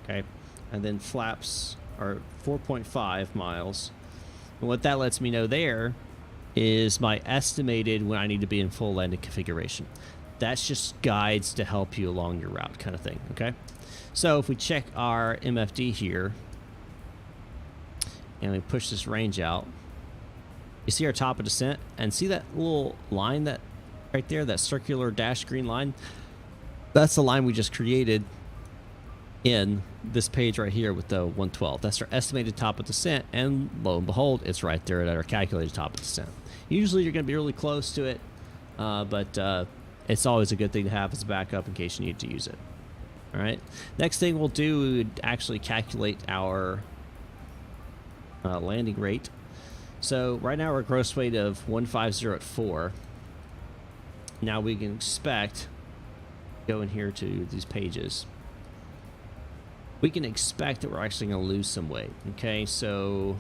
Okay, and then flaps are 4.5 miles. And what that lets me know there is my estimated when I need to be in full landing configuration. That's just guides to help you along your route, kind of thing. Okay, so if we check our MFD here. And we push this range out. You see our top of descent, and see that little line that right there, that circular dash green line? That's the line we just created in this page right here with the 112. That's our estimated top of descent, and lo and behold, it's right there at our calculated top of descent. Usually you're going to be really close to it, but it's always a good thing to have as a backup in case you need to use it. All right. Next thing we'll do, we would actually calculate our landing rate. So right now we're gross weight of 150 at 4. Now we can expect, go in here to these pages, we can expect that we're actually going to lose some weight. Okay, so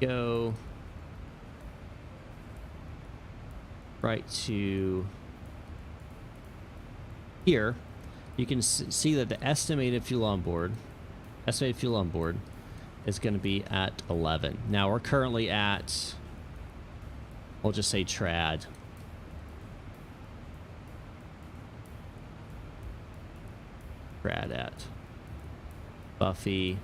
go right to here. You can see that the estimated fuel on board is going to be at 11. Now we're currently at, we'll just say trad. Trad at Buffy.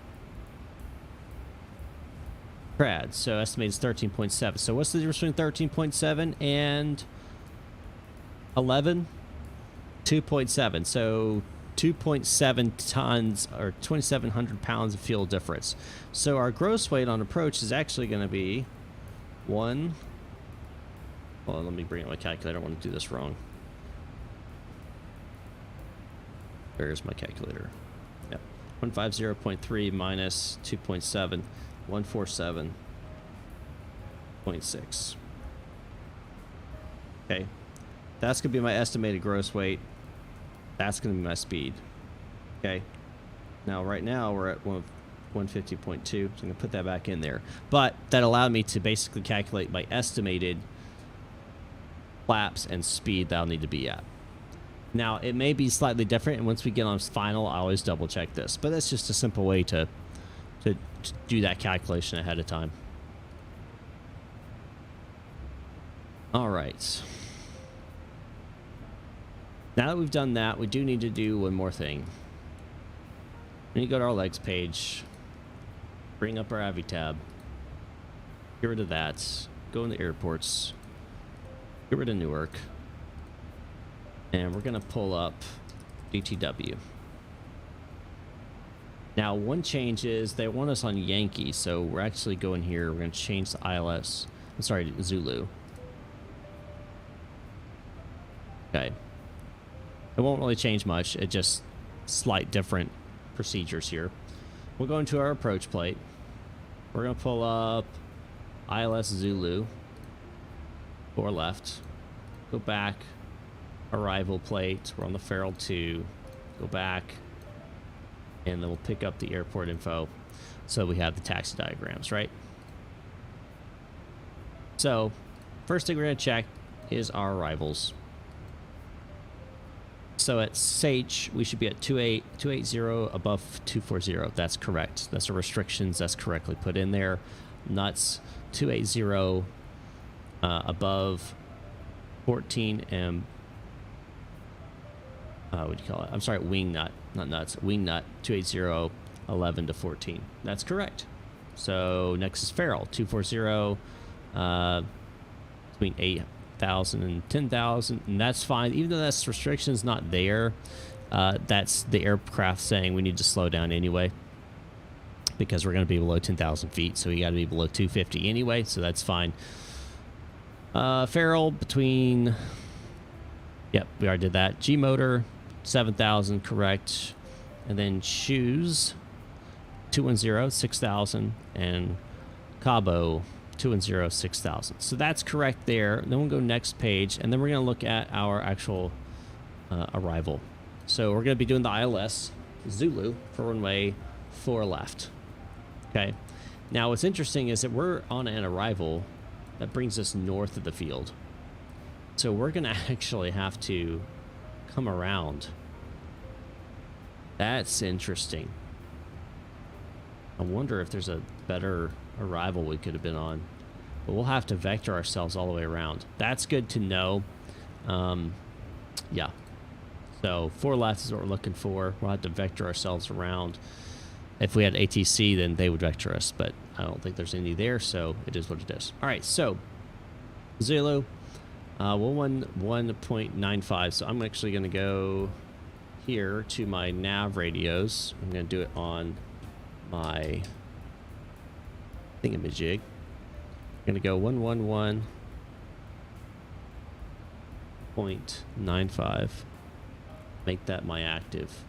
Trad. So estimated is 13.7. So what's the difference between 13.7 and 11? 2.7. So 2.7 tons or 2,700 pounds of fuel difference. So our gross weight on approach is actually going to be well, let me bring up my calculator. I don't want to do this wrong. There's my calculator. Yep. 150.3 minus 2.7, 147.6. Okay. That's going to be my estimated gross weight. That's going to be my speed. Okay. Now, right now, we're at 150.2, so I'm going to put that back in there. But that allowed me to basically calculate my estimated flaps and speed that I'll need to be at. Now, it may be slightly different, and once we get on final, I always double-check this. But that's just a simple way to do that calculation ahead of time. All right. Now that we've done that, we do need to do one more thing. We need to go to our legs page, bring up our AVI tab, get rid of that, go into airports, get rid of Newark, and we're going to pull up KDTW. Now, one change is they want us on Yankee, so we're actually going here. We're going to change the ILS. I'm sorry, Zulu. Okay. It won't really change much. It just slight different procedures here. We'll go into our approach plate. We're going to pull up ILS Zulu. Or left. Go back. Arrival plate. We're on the Feral 2. Go back. And then we'll pick up the airport info. So we have the taxi diagrams, right? So, first thing we're going to check is our arrivals. So at SH, we should be at 280 above 240. That's correct. That's the restrictions. That's correctly put in there. Nuts, 280 above 14 and what do you call it? I'm sorry, wing nut, not nuts. Wing nut, 280 11 to 14. That's correct. So next is Feral, 240 between 8,000 and 10,000, and that's fine. Even though that's restrictions not there, that's the aircraft saying we need to slow down anyway. because we're going to be below 10,000 feet, so we got to be below 250 anyway, so that's fine. Ferrule between, yep, we already did that. G motor 7,000, correct. And then shoes 210 6,000, and Cabo 210 6,000. So that's correct there. Then we'll go next page, and then we're going to look at our actual arrival. So we're going to be doing the ILS Zulu for runway 4 left. Okay. Now what's interesting is that we're on an arrival that brings us north of the field. So we're going to actually have to come around. That's interesting. I wonder if there's a better arrival we could have been on. But we'll have to vector ourselves all the way around. That's good to know. Yeah. So 4 left is what we're looking for. We'll have to vector ourselves around. If we had ATC, then they would vector us, but I don't think there's any there, so it is what it is. All right, so Zulu, 1.95. So I'm actually going to go here to my nav radios. I'm going to do it on my thingamajig. I'm going to go 111.95. Make that my active.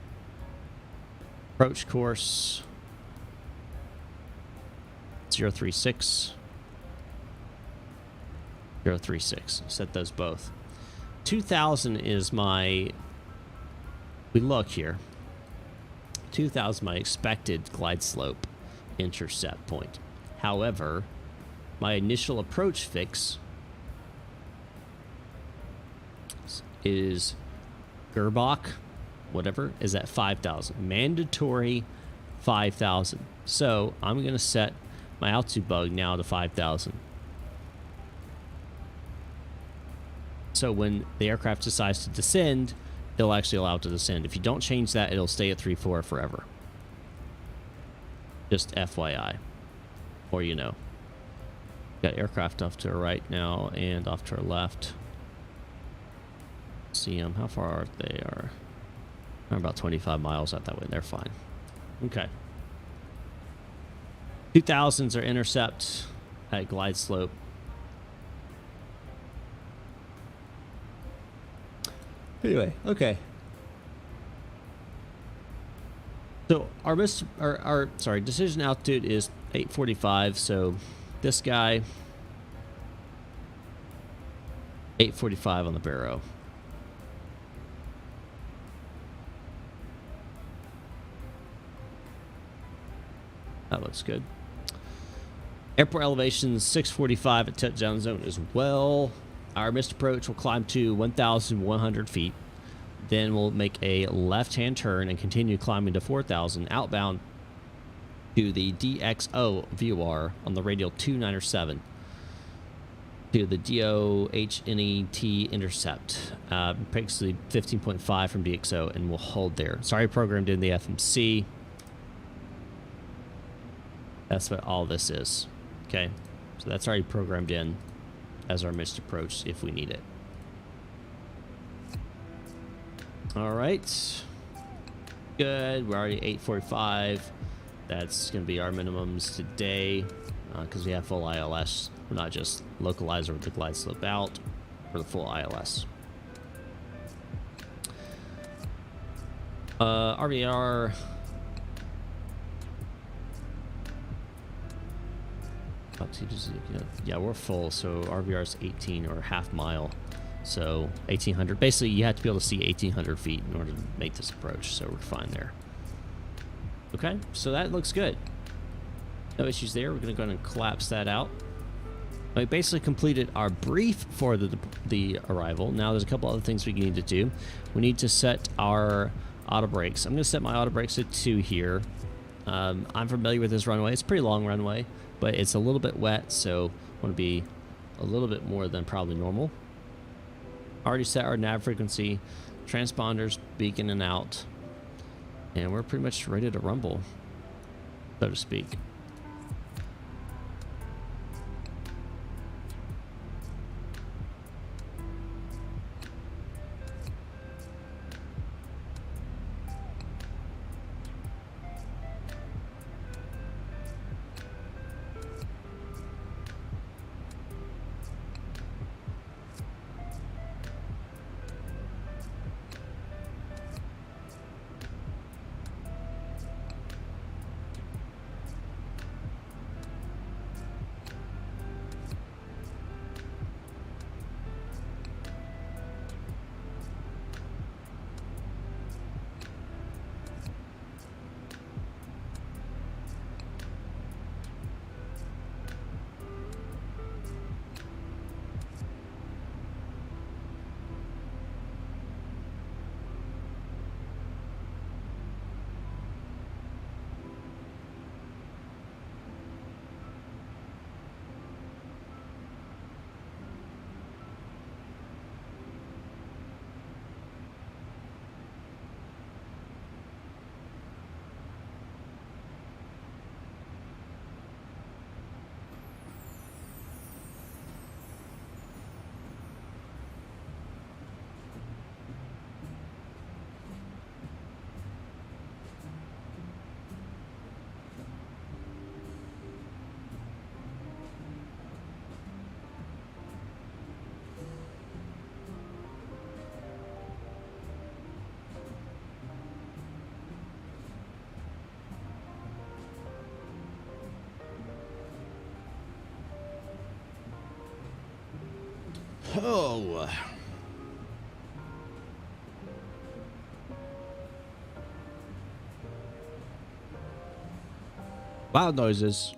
Approach course 036. 036. Set those both. 2,000 is my, we look here, 2,000 my expected glide slope intercept point. However, my initial approach fix is Gerbach, whatever, is at 5,000. Mandatory 5,000. So I'm going to set my altitude bug now to 5,000. So when the aircraft decides to descend, it'll actually allow it to descend. If you don't change that, it'll stay at 3.4 forever. Just FYI. Or you know. Got aircraft off to our right now and off to our left. See them. How far are they? They're about 25 miles out that way. They're fine. Okay. 2,000s are intercept at glide slope. Anyway, okay. So our decision altitude is 845. So this guy 845 on the Barrow. That looks good. Airport elevation 645 at touchdown zone as well. Our missed approach will climb to 1,100 feet. Then we'll make a left-hand turn and continue climbing to 4,000 outbound to the DXO VOR on the radial 297 to the DOHNET intercept. Picks the 15.5 from DXO and we'll hold there. It's already programmed in the FMC. That's what all this is. Okay, so that's already programmed in as our missed approach if we need it. All right, good. We're already 845. That's going to be our minimums today because we have full ILS. We're not just localizer with the glide slope out for the full ILS. RVR. Yeah, we're full, so RVR is 18 or half mile, so 1,800. Basically, you have to be able to see 1,800 feet in order to make this approach, so we're fine there. Okay, so that looks good. No issues there. We're going to go ahead and collapse that out. We basically completed our brief for the arrival. Now there's a couple other things we need to do. We need to set our auto brakes. I'm going to set my auto brakes at 2 here. I'm familiar with this runway. It's a pretty long runway, but it's a little bit wet, so I want to be a little bit more than probably normal. Already set our nav frequency, transponders beaconing out, and we're pretty much ready to rumble, so to speak. Oh. Loud noises.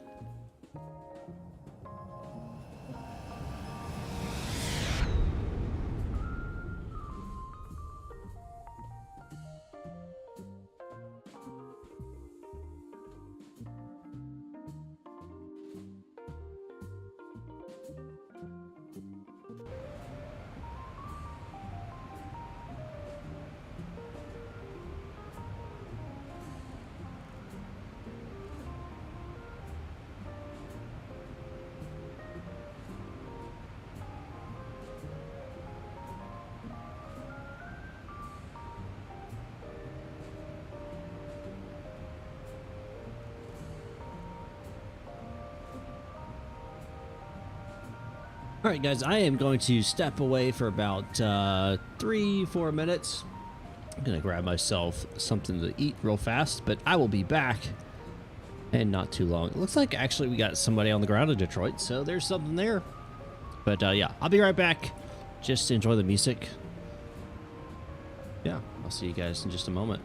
All right, guys, I am going to step away for about 3-4 minutes. I'm going to grab myself something to eat real fast, but I will be back and not too long. It looks like actually we got somebody on the ground in Detroit, so there's something there. But yeah, I'll be right back. Just enjoy the music. Yeah, I'll see you guys in just a moment.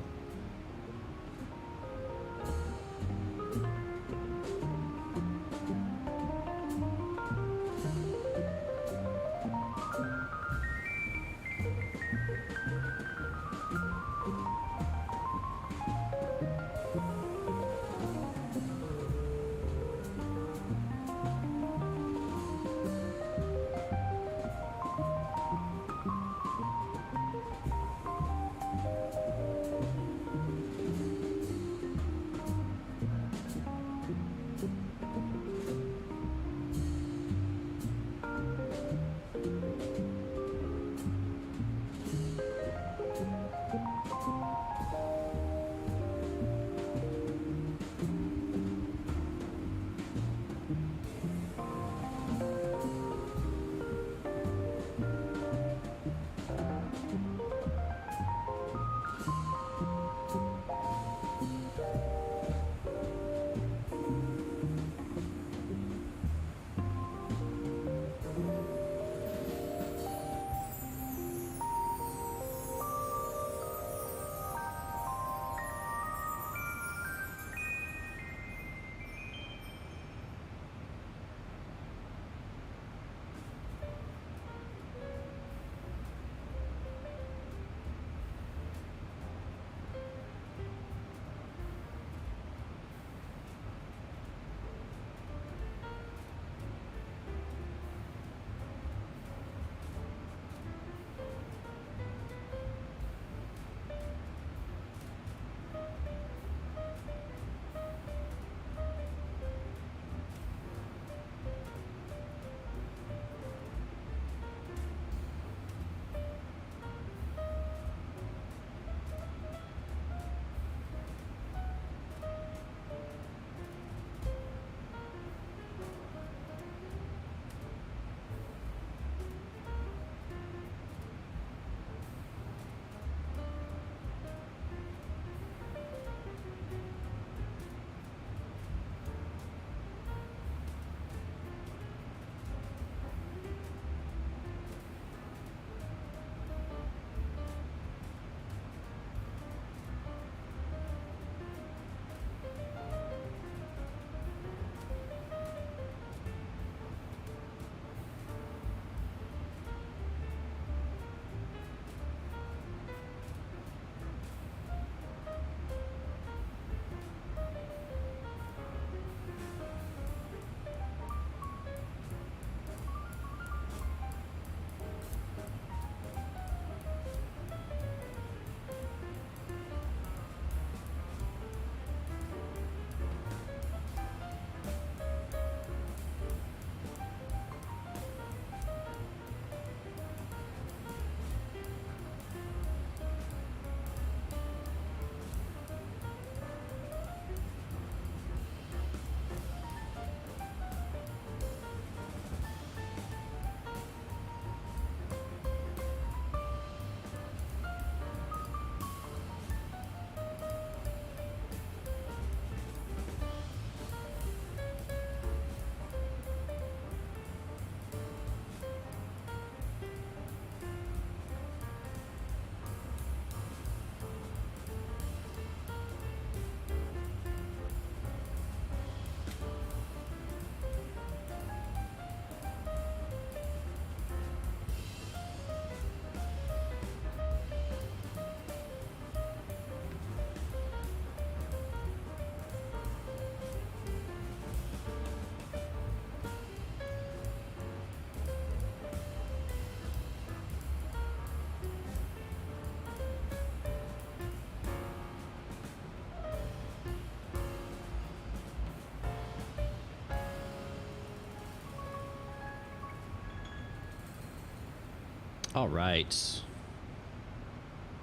All right.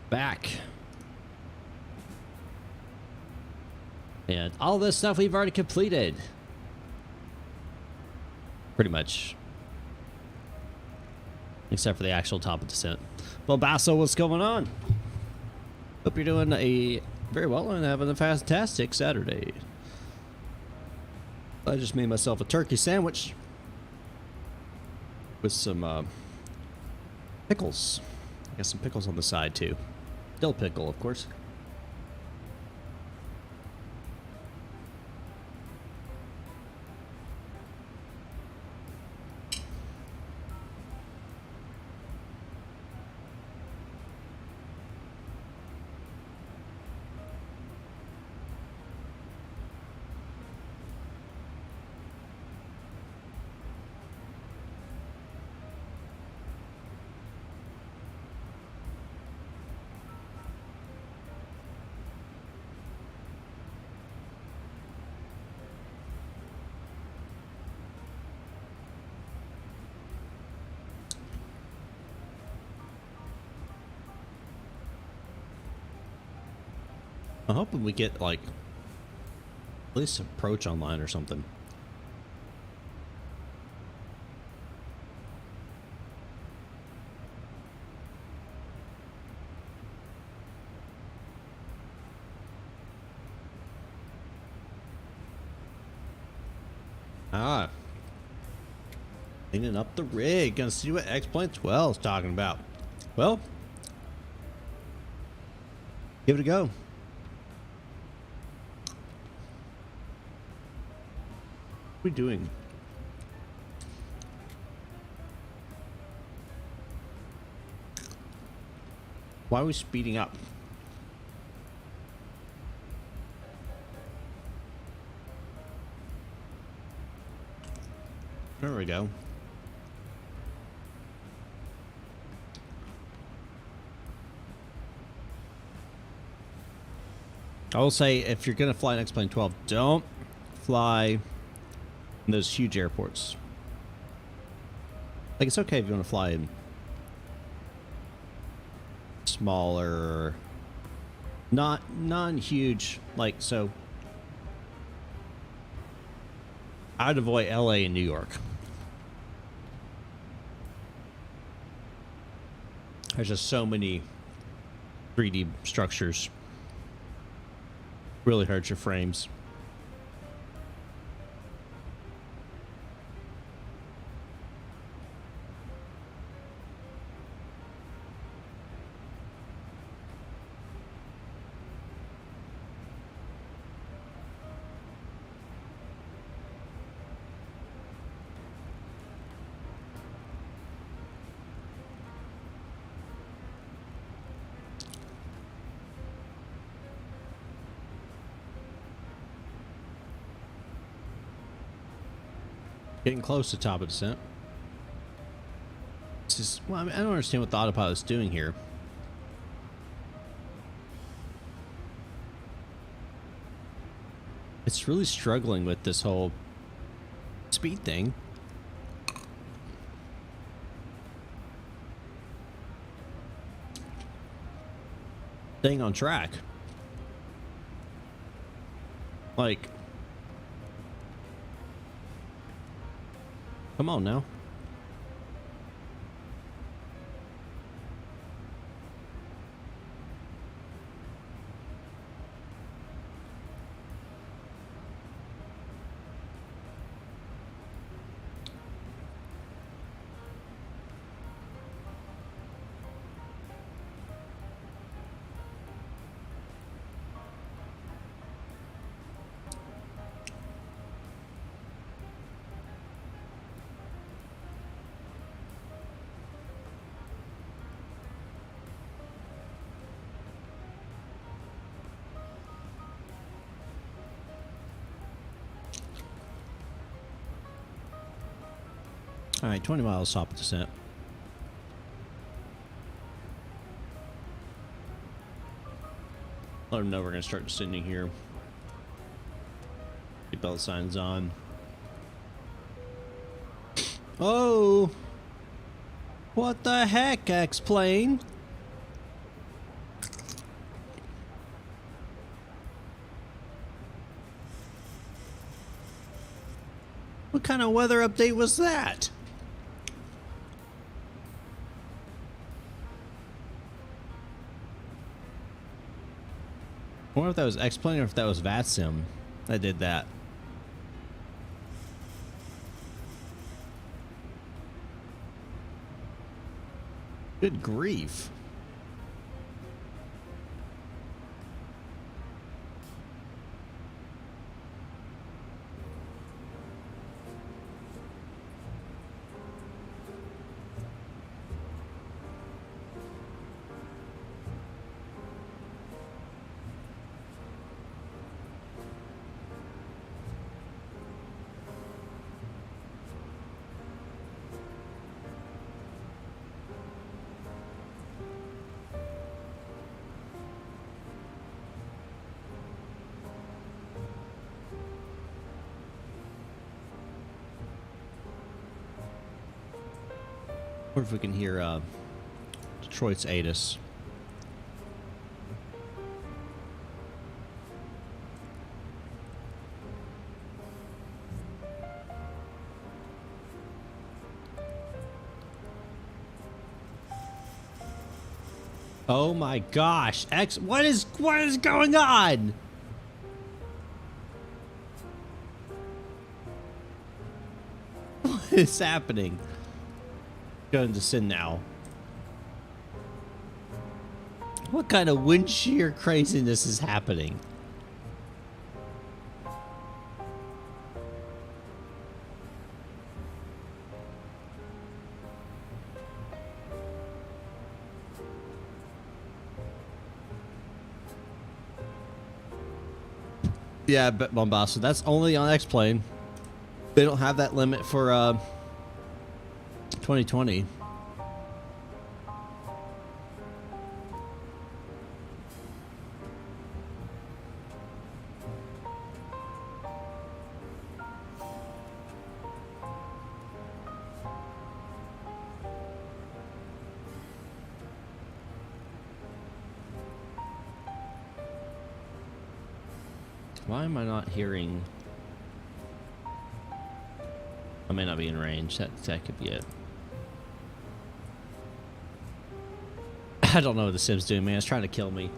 Back. And all this stuff we've already completed. Pretty much. Except for the actual top of descent. Well, Basso, what's going on? Hope you're doing very well and having a fantastic Saturday. I just made myself a turkey sandwich with some pickles. I got some pickles on the side too. Dill pickle, of course. I'm hoping we get like at least approach online or something. Ah, cleaning up the rig. Gonna see what X-Plane 12 is talking about. Well, give it a go. What are we doing? Why are we speeding up? There we go. I will say, if you're gonna fly an X-Plane 12, don't fly in those huge airports. Like, it's okay if you want to fly in smaller, not non-huge, like, so I'd avoid LA and New York. There's just so many 3D structures. Really hurts your frames. Getting close to top of descent. It's just, well, I mean, I don't understand what the autopilot's doing here. It's really struggling with this whole speed thing. Staying on track. Like, come on now. All right, 20 miles top of descent. Let them know we're going to start descending here. Seatbelt signs on. Oh! What the heck, X-Plane? What kind of weather update was that? I wonder if that was X-Plane or if that was VATSIM that did that. Good grief. Wonder if we can hear Detroit's ATIS. Oh my gosh, what is going on? What is happening? Going to descend now. What kind of wind shear craziness is happening? Yeah, but Bombassa, that's only on X-Plane. They don't have that limit for 2020. Why am I not hearing? I may not be in range. That could be it. I don't know what the sim's doing, man. It's trying to kill me.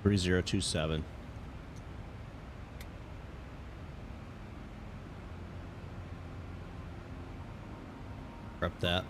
$3027. Prep that.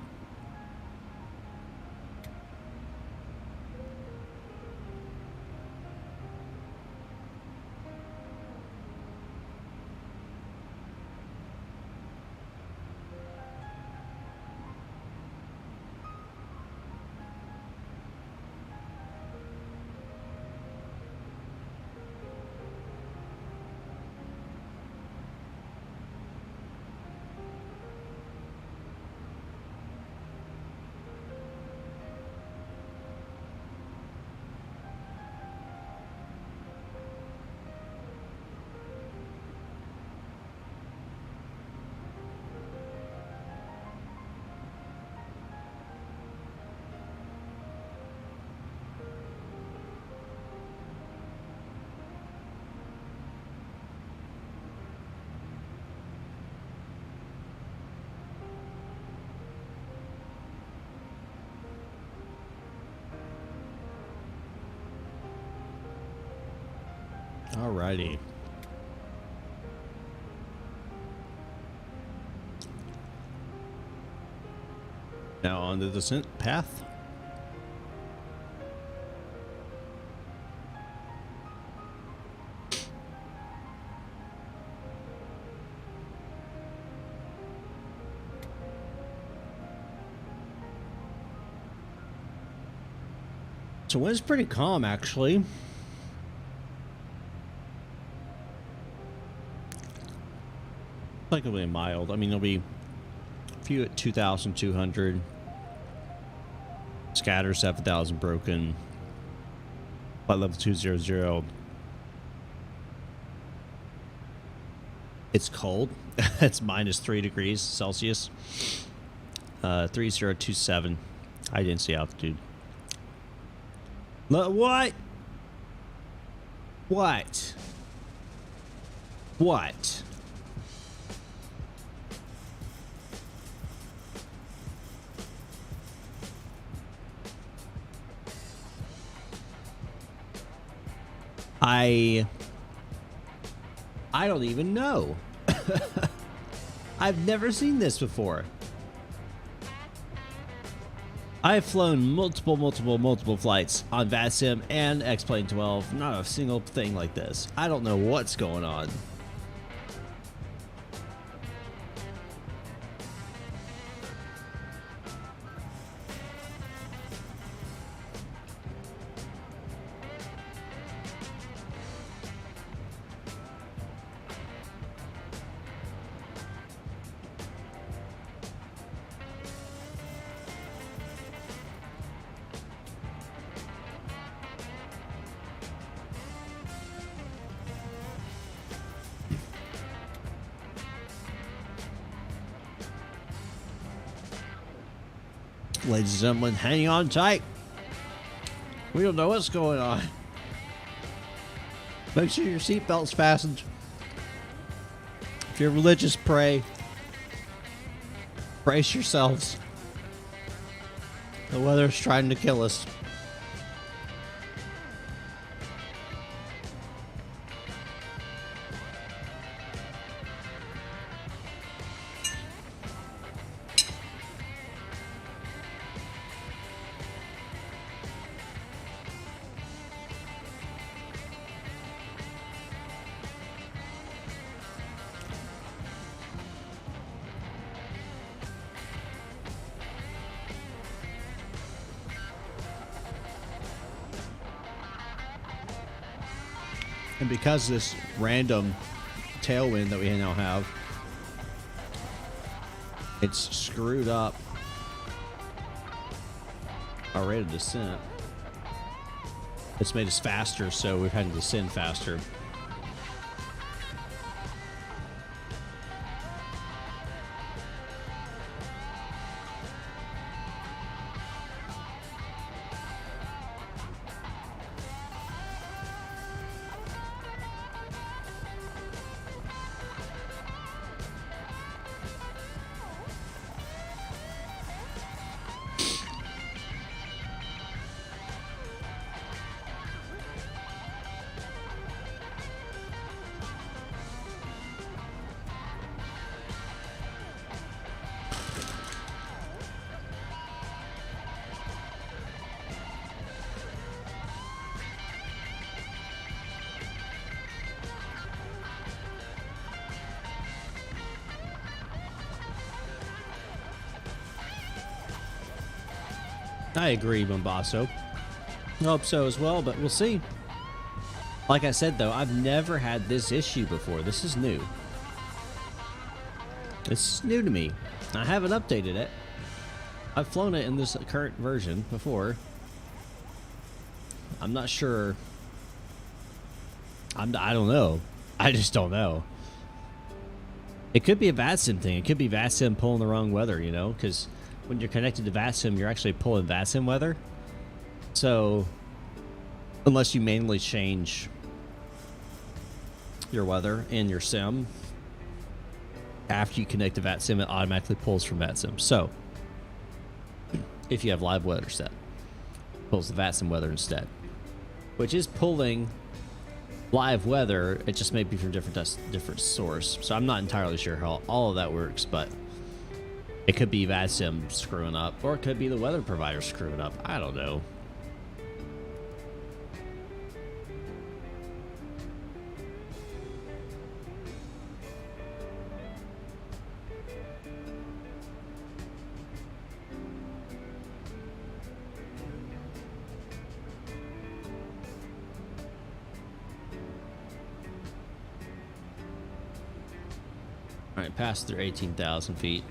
Alrighty. Now on the descent path. So wind's pretty calm, actually. Like it'll be mild. I mean, it'll be a few at 2,200. Scatter 7,000 broken. Flight level 200. It's cold. It's minus 3 degrees Celsius. 3027. High density altitude. What? What? What? I don't even know. I've never seen this before. I've flown multiple flights on VATSIM and X-Plane 12. Not a single thing like this. I don't know what's going on. Ladies and gentlemen, hang on tight. We don't know what's going on. Make sure your seatbelt's fastened. If you're religious, pray. Brace yourselves. The weather's trying to kill us. And because of this random tailwind that we now have, it's screwed up our rate of descent. It's made us faster, so we've had to descend faster. I agree, Bombasso. I hope so as well, but we'll see. Like I said, though, I've never had this issue before. This is new. This is new to me. I haven't updated it. I've flown it in this current version before. I'm not sure. I don't know. I just don't know. It could be a VATSIM thing. It could be VATSIM pulling the wrong weather, you know, because when you're connected to VATSIM, you're actually pulling VATSIM weather. So, unless you manually change your weather in your sim, after you connect to VATSIM, it automatically pulls from VATSIM. So, if you have live weather set, it pulls the VATSIM weather instead, which is pulling live weather. It just may be from different source. So I'm not entirely sure how all of that works, but It could be VATSIM screwing up, or it could be the weather provider screwing up. I don't know. All right, passed through 18,000 feet.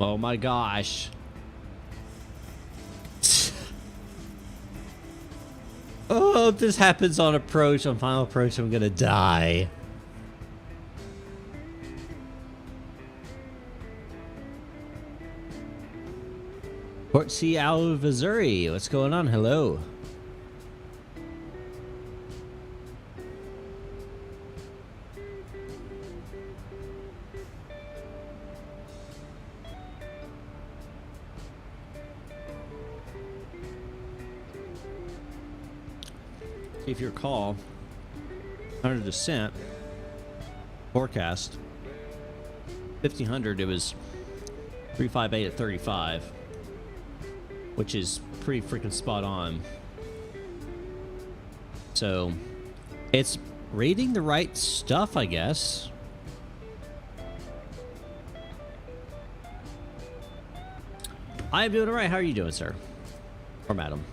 Oh my gosh. Oh, if this happens on approach, on final approach, I'm gonna die. Port C. Al Missouri, what's going on? Hello. If you recall, under descent forecast 1500, it was 358 at 35, which is pretty freaking spot on. So it's reading the right stuff, I guess. I am doing all right. How are you doing, sir? Or madam?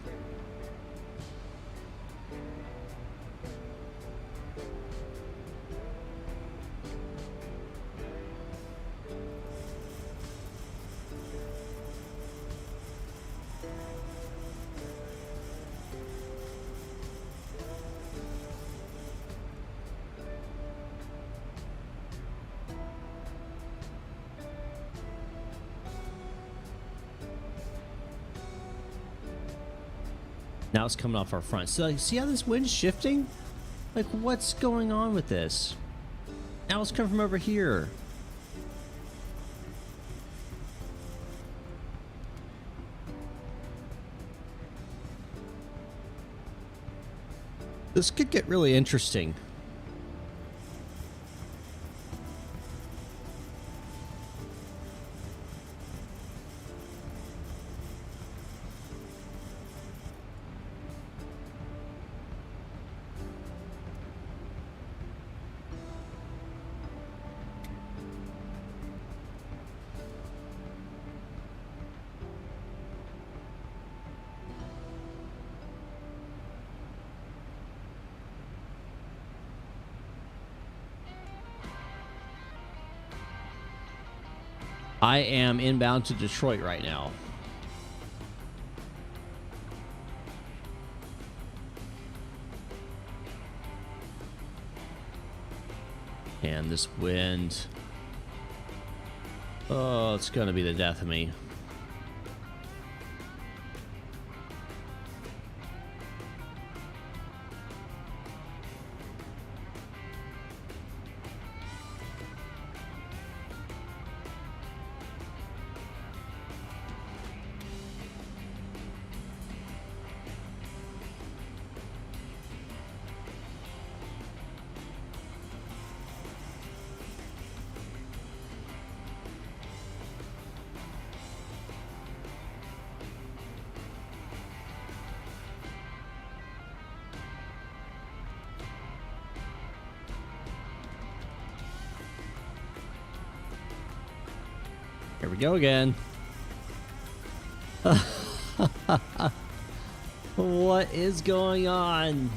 Now it's coming off our front. So, like, see how this wind's shifting? Like, what's going on with this? Now it's coming from over here. This could get really interesting. I am inbound to Detroit right now. And this wind, oh, it's gonna be the death of me. Here we go again. What is going on?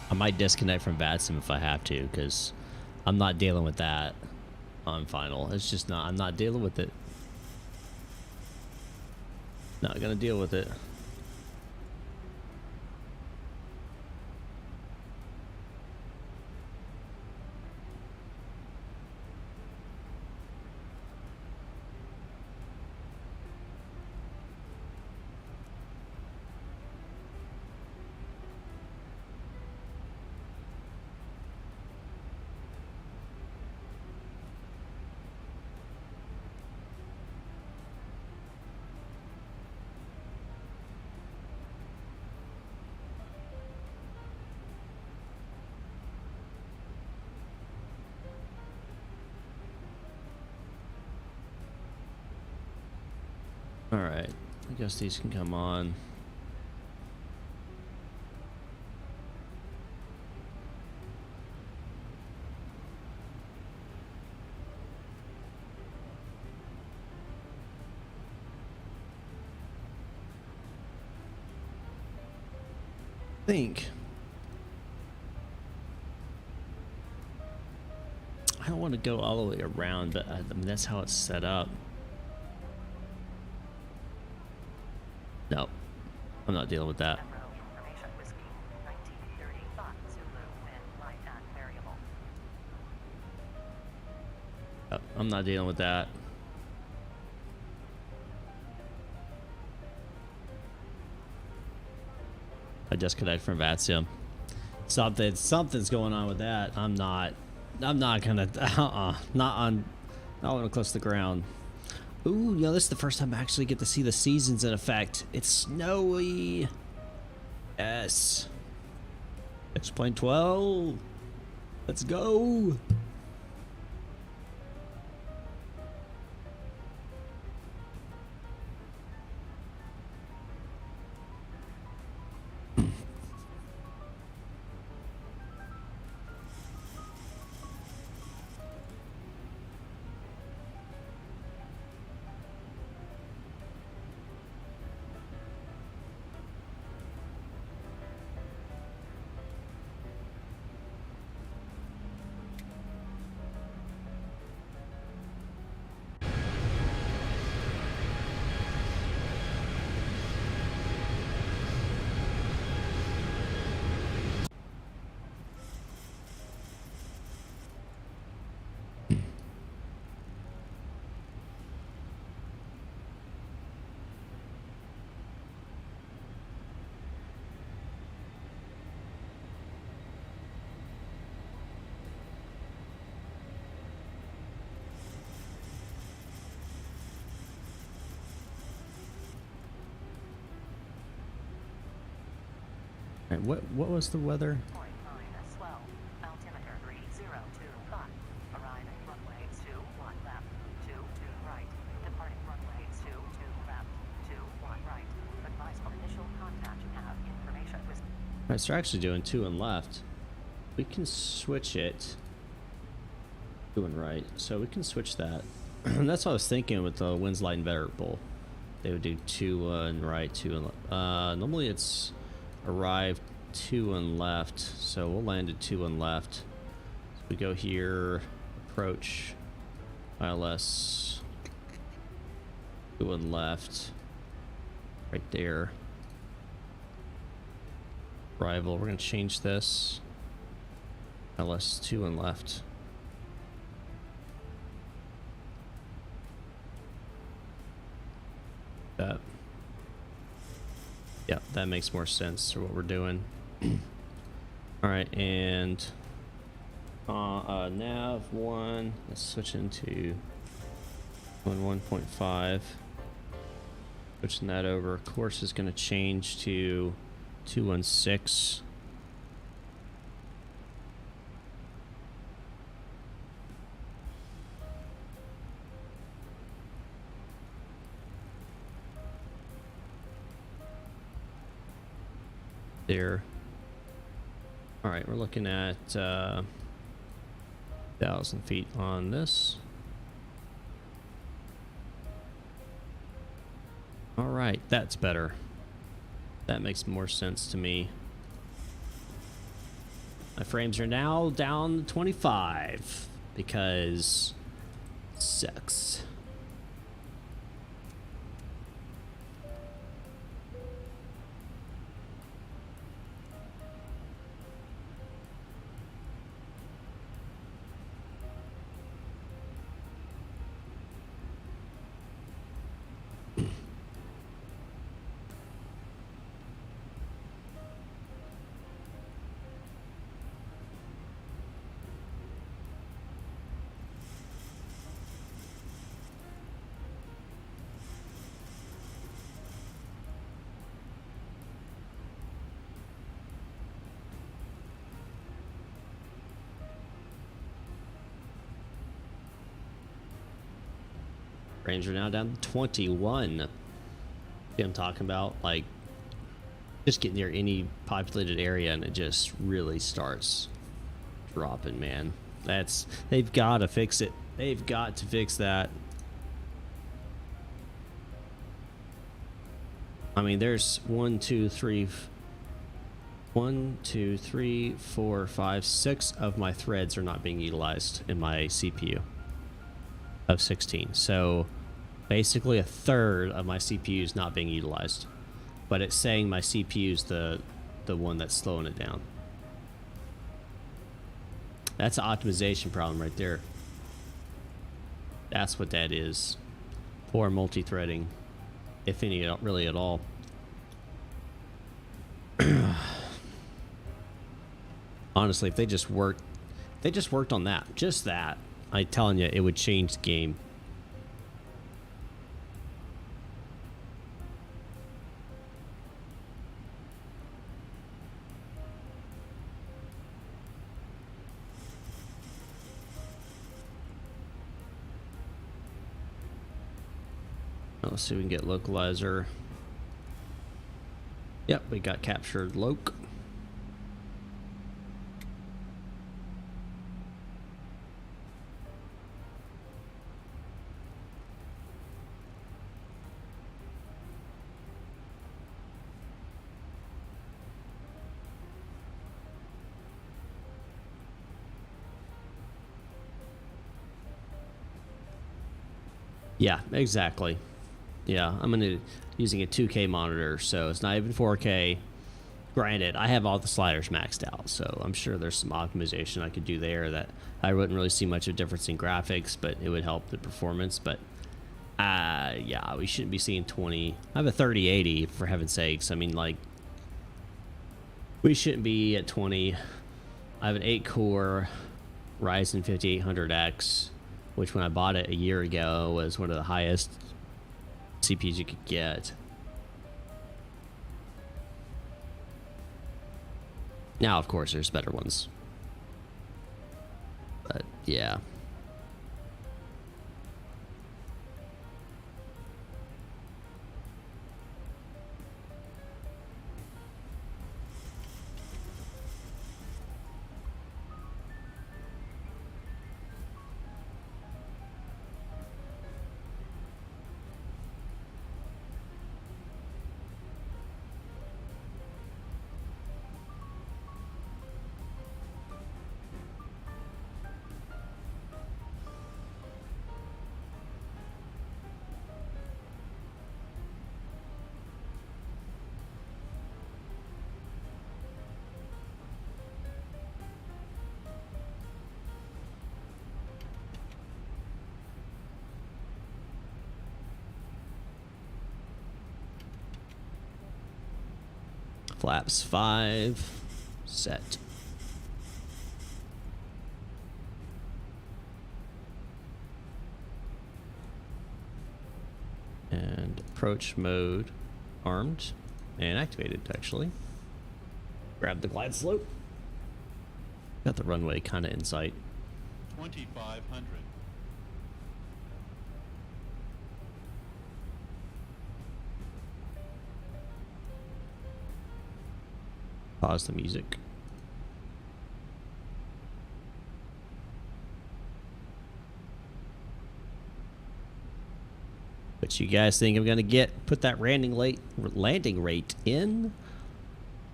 I might disconnect from VATSIM if I have to, because I'm not dealing with that on final. It's just not, I'm not dealing with it. Not gonna deal with it. All right, I guess these can come on. Think I don't want to go all the way around, but I mean that's how it's set up. No, I'm not dealing with that. Oh, I'm not dealing with that. I disconnect from VATSIM. Something's going on with that. I'm not gonna not on close to the ground. Ooh, you know, this is the first time I actually get to see the seasons in effect. It's snowy. Yes. X-Plane 12. Let's go. All right, what was the weather? Alright, so we're actually doing 2 and left. We can switch it. 2 and right. So we can switch that. That's what I was thinking with the winds, light, and variable. They would do 2 and right, 2 and left. Normally it's arrive 2 and left. So we'll land at 2 and left. So we go here, approach, ILS, 2 and left. Right there. Arrival, we're going to change this. LS 2 and left. That. Yeah, that makes more sense for what we're doing. Alright, and nav 1, let's switch into 1.5. Switching that over. Course is going to change to 216. There. All right, we're looking at 1,000 feet on this. All right, that's better. That makes more sense to me. My frames are now down to 25 because sucks. Range are now down to 21. I'm talking about, like, just get near any populated area and it just really starts dropping, man. They've got to fix it. They've got to fix that. I mean, there's 1, 2, 3, 4, 5, 6 of my threads are not being utilized in my CPU of 16. So basically a third of my CPU is not being utilized, but it's saying my CPU is the one that's slowing it down. That's an optimization problem right there. That's what that is. Poor multi-threading, if any, really at all. Honestly, if they just worked on that, just that, I'm telling you, it would change the game. Let's see if we can get localizer. Yep, we got captured loc. Yeah, exactly. Yeah, I'm using a 2K monitor, so it's not even 4K. Granted, I have all the sliders maxed out, so I'm sure there's some optimization I could do there that I wouldn't really see much of a difference in graphics, but it would help the performance. But yeah, we shouldn't be seeing 20. I have a 3080, for heaven's sakes. I mean, like, we shouldn't be at 20. I have an 8-core Ryzen 5800X, which when I bought it a year ago was one of the highest CPUs you could get. Now, of course, there's better ones. But, yeah. Flaps 5 set. And approach mode armed and activated, actually. Grab the glide slope. Got the runway kind of in sight. 2,500. Pause the music. But you guys think I'm gonna put that landing rate in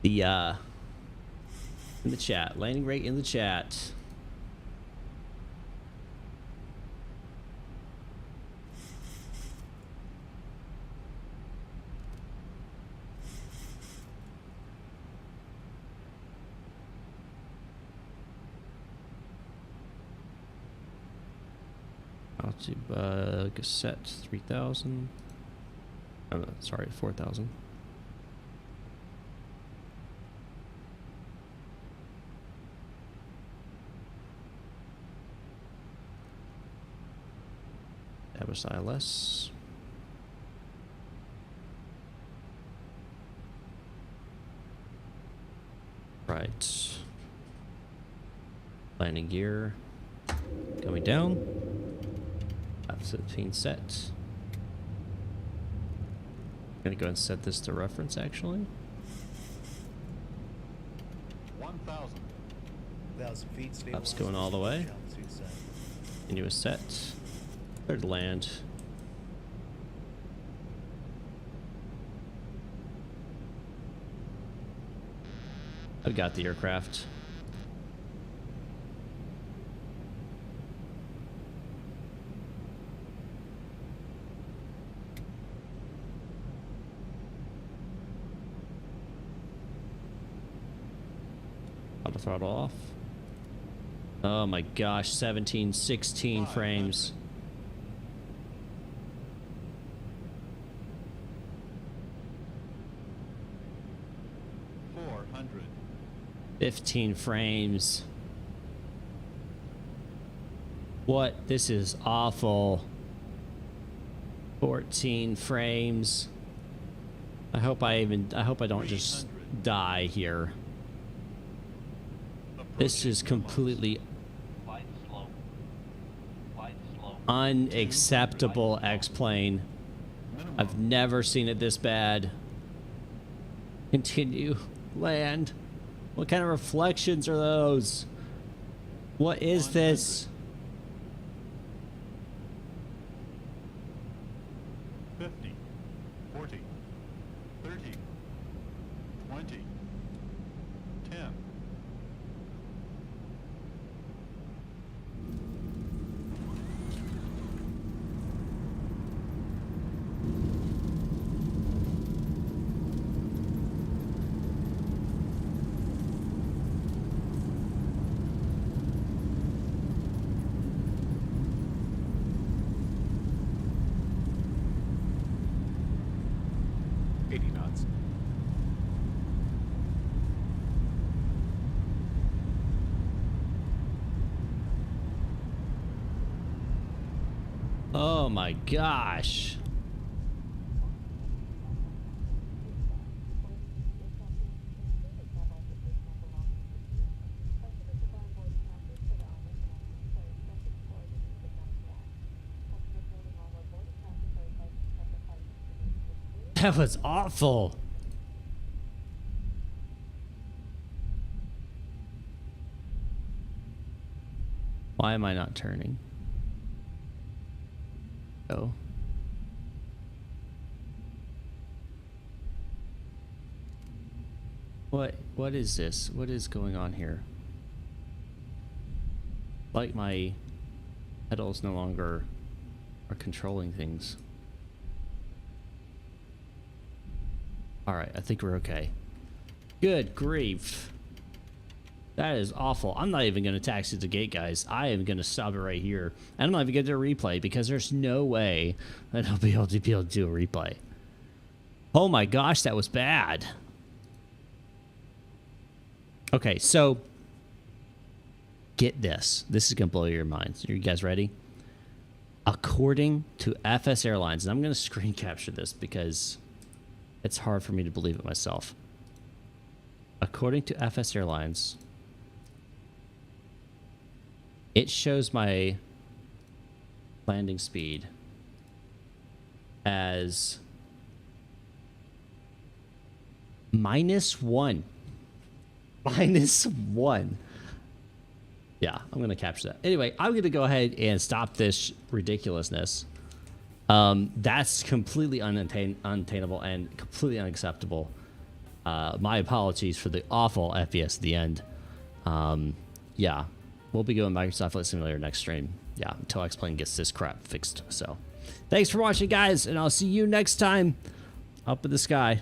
the chat. Landing rate in the chat. Cassette 3000. Oh, no, sorry, 4000. ASUS ILS. Right. Landing gear coming down. 15 set. Gonna go and set this to reference actually. 1,000. 1,000 feet. Flaps going all the way. Continuous set. Clear to land. I've got the aircraft. Auto throttle off. Oh my gosh, 17, 16 frames. $400. 15 frames. What? This is awful. 14 frames. I hope I don't just die here. This is completely unacceptable, X-Plane. I've never seen it this bad. Continue. Land. What kind of reflections are those? What is this? 50, 40, 30, 20, 10. Oh my gosh. That was awful. Why am I not turning? Oh. What is this? What is going on here? Like my pedals no longer are controlling things. All right, I think we're okay. Good grief. That is awful. I'm not even going to taxi the gate, guys. I am going to stop it right here. I'm not even going to do a replay because there's no way that I'll be able to do a replay. Oh my gosh, that was bad. Okay, so get this. This is going to blow your minds. Are you guys ready? According to FS Airlines, and I'm going to screen capture this because it's hard for me to believe it myself. According to FS Airlines, it shows my landing speed as -1. -1. Yeah, I'm going to capture that. Anyway, I'm going to go ahead and stop this ridiculousness. That's completely unattainable and completely unacceptable. My apologies for the awful FPS at the end. Yeah, we'll be going Microsoft Flight Simulator next stream. Yeah, until X-Plane gets this crap fixed. So, thanks for watching, guys, and I'll see you next time up in the sky.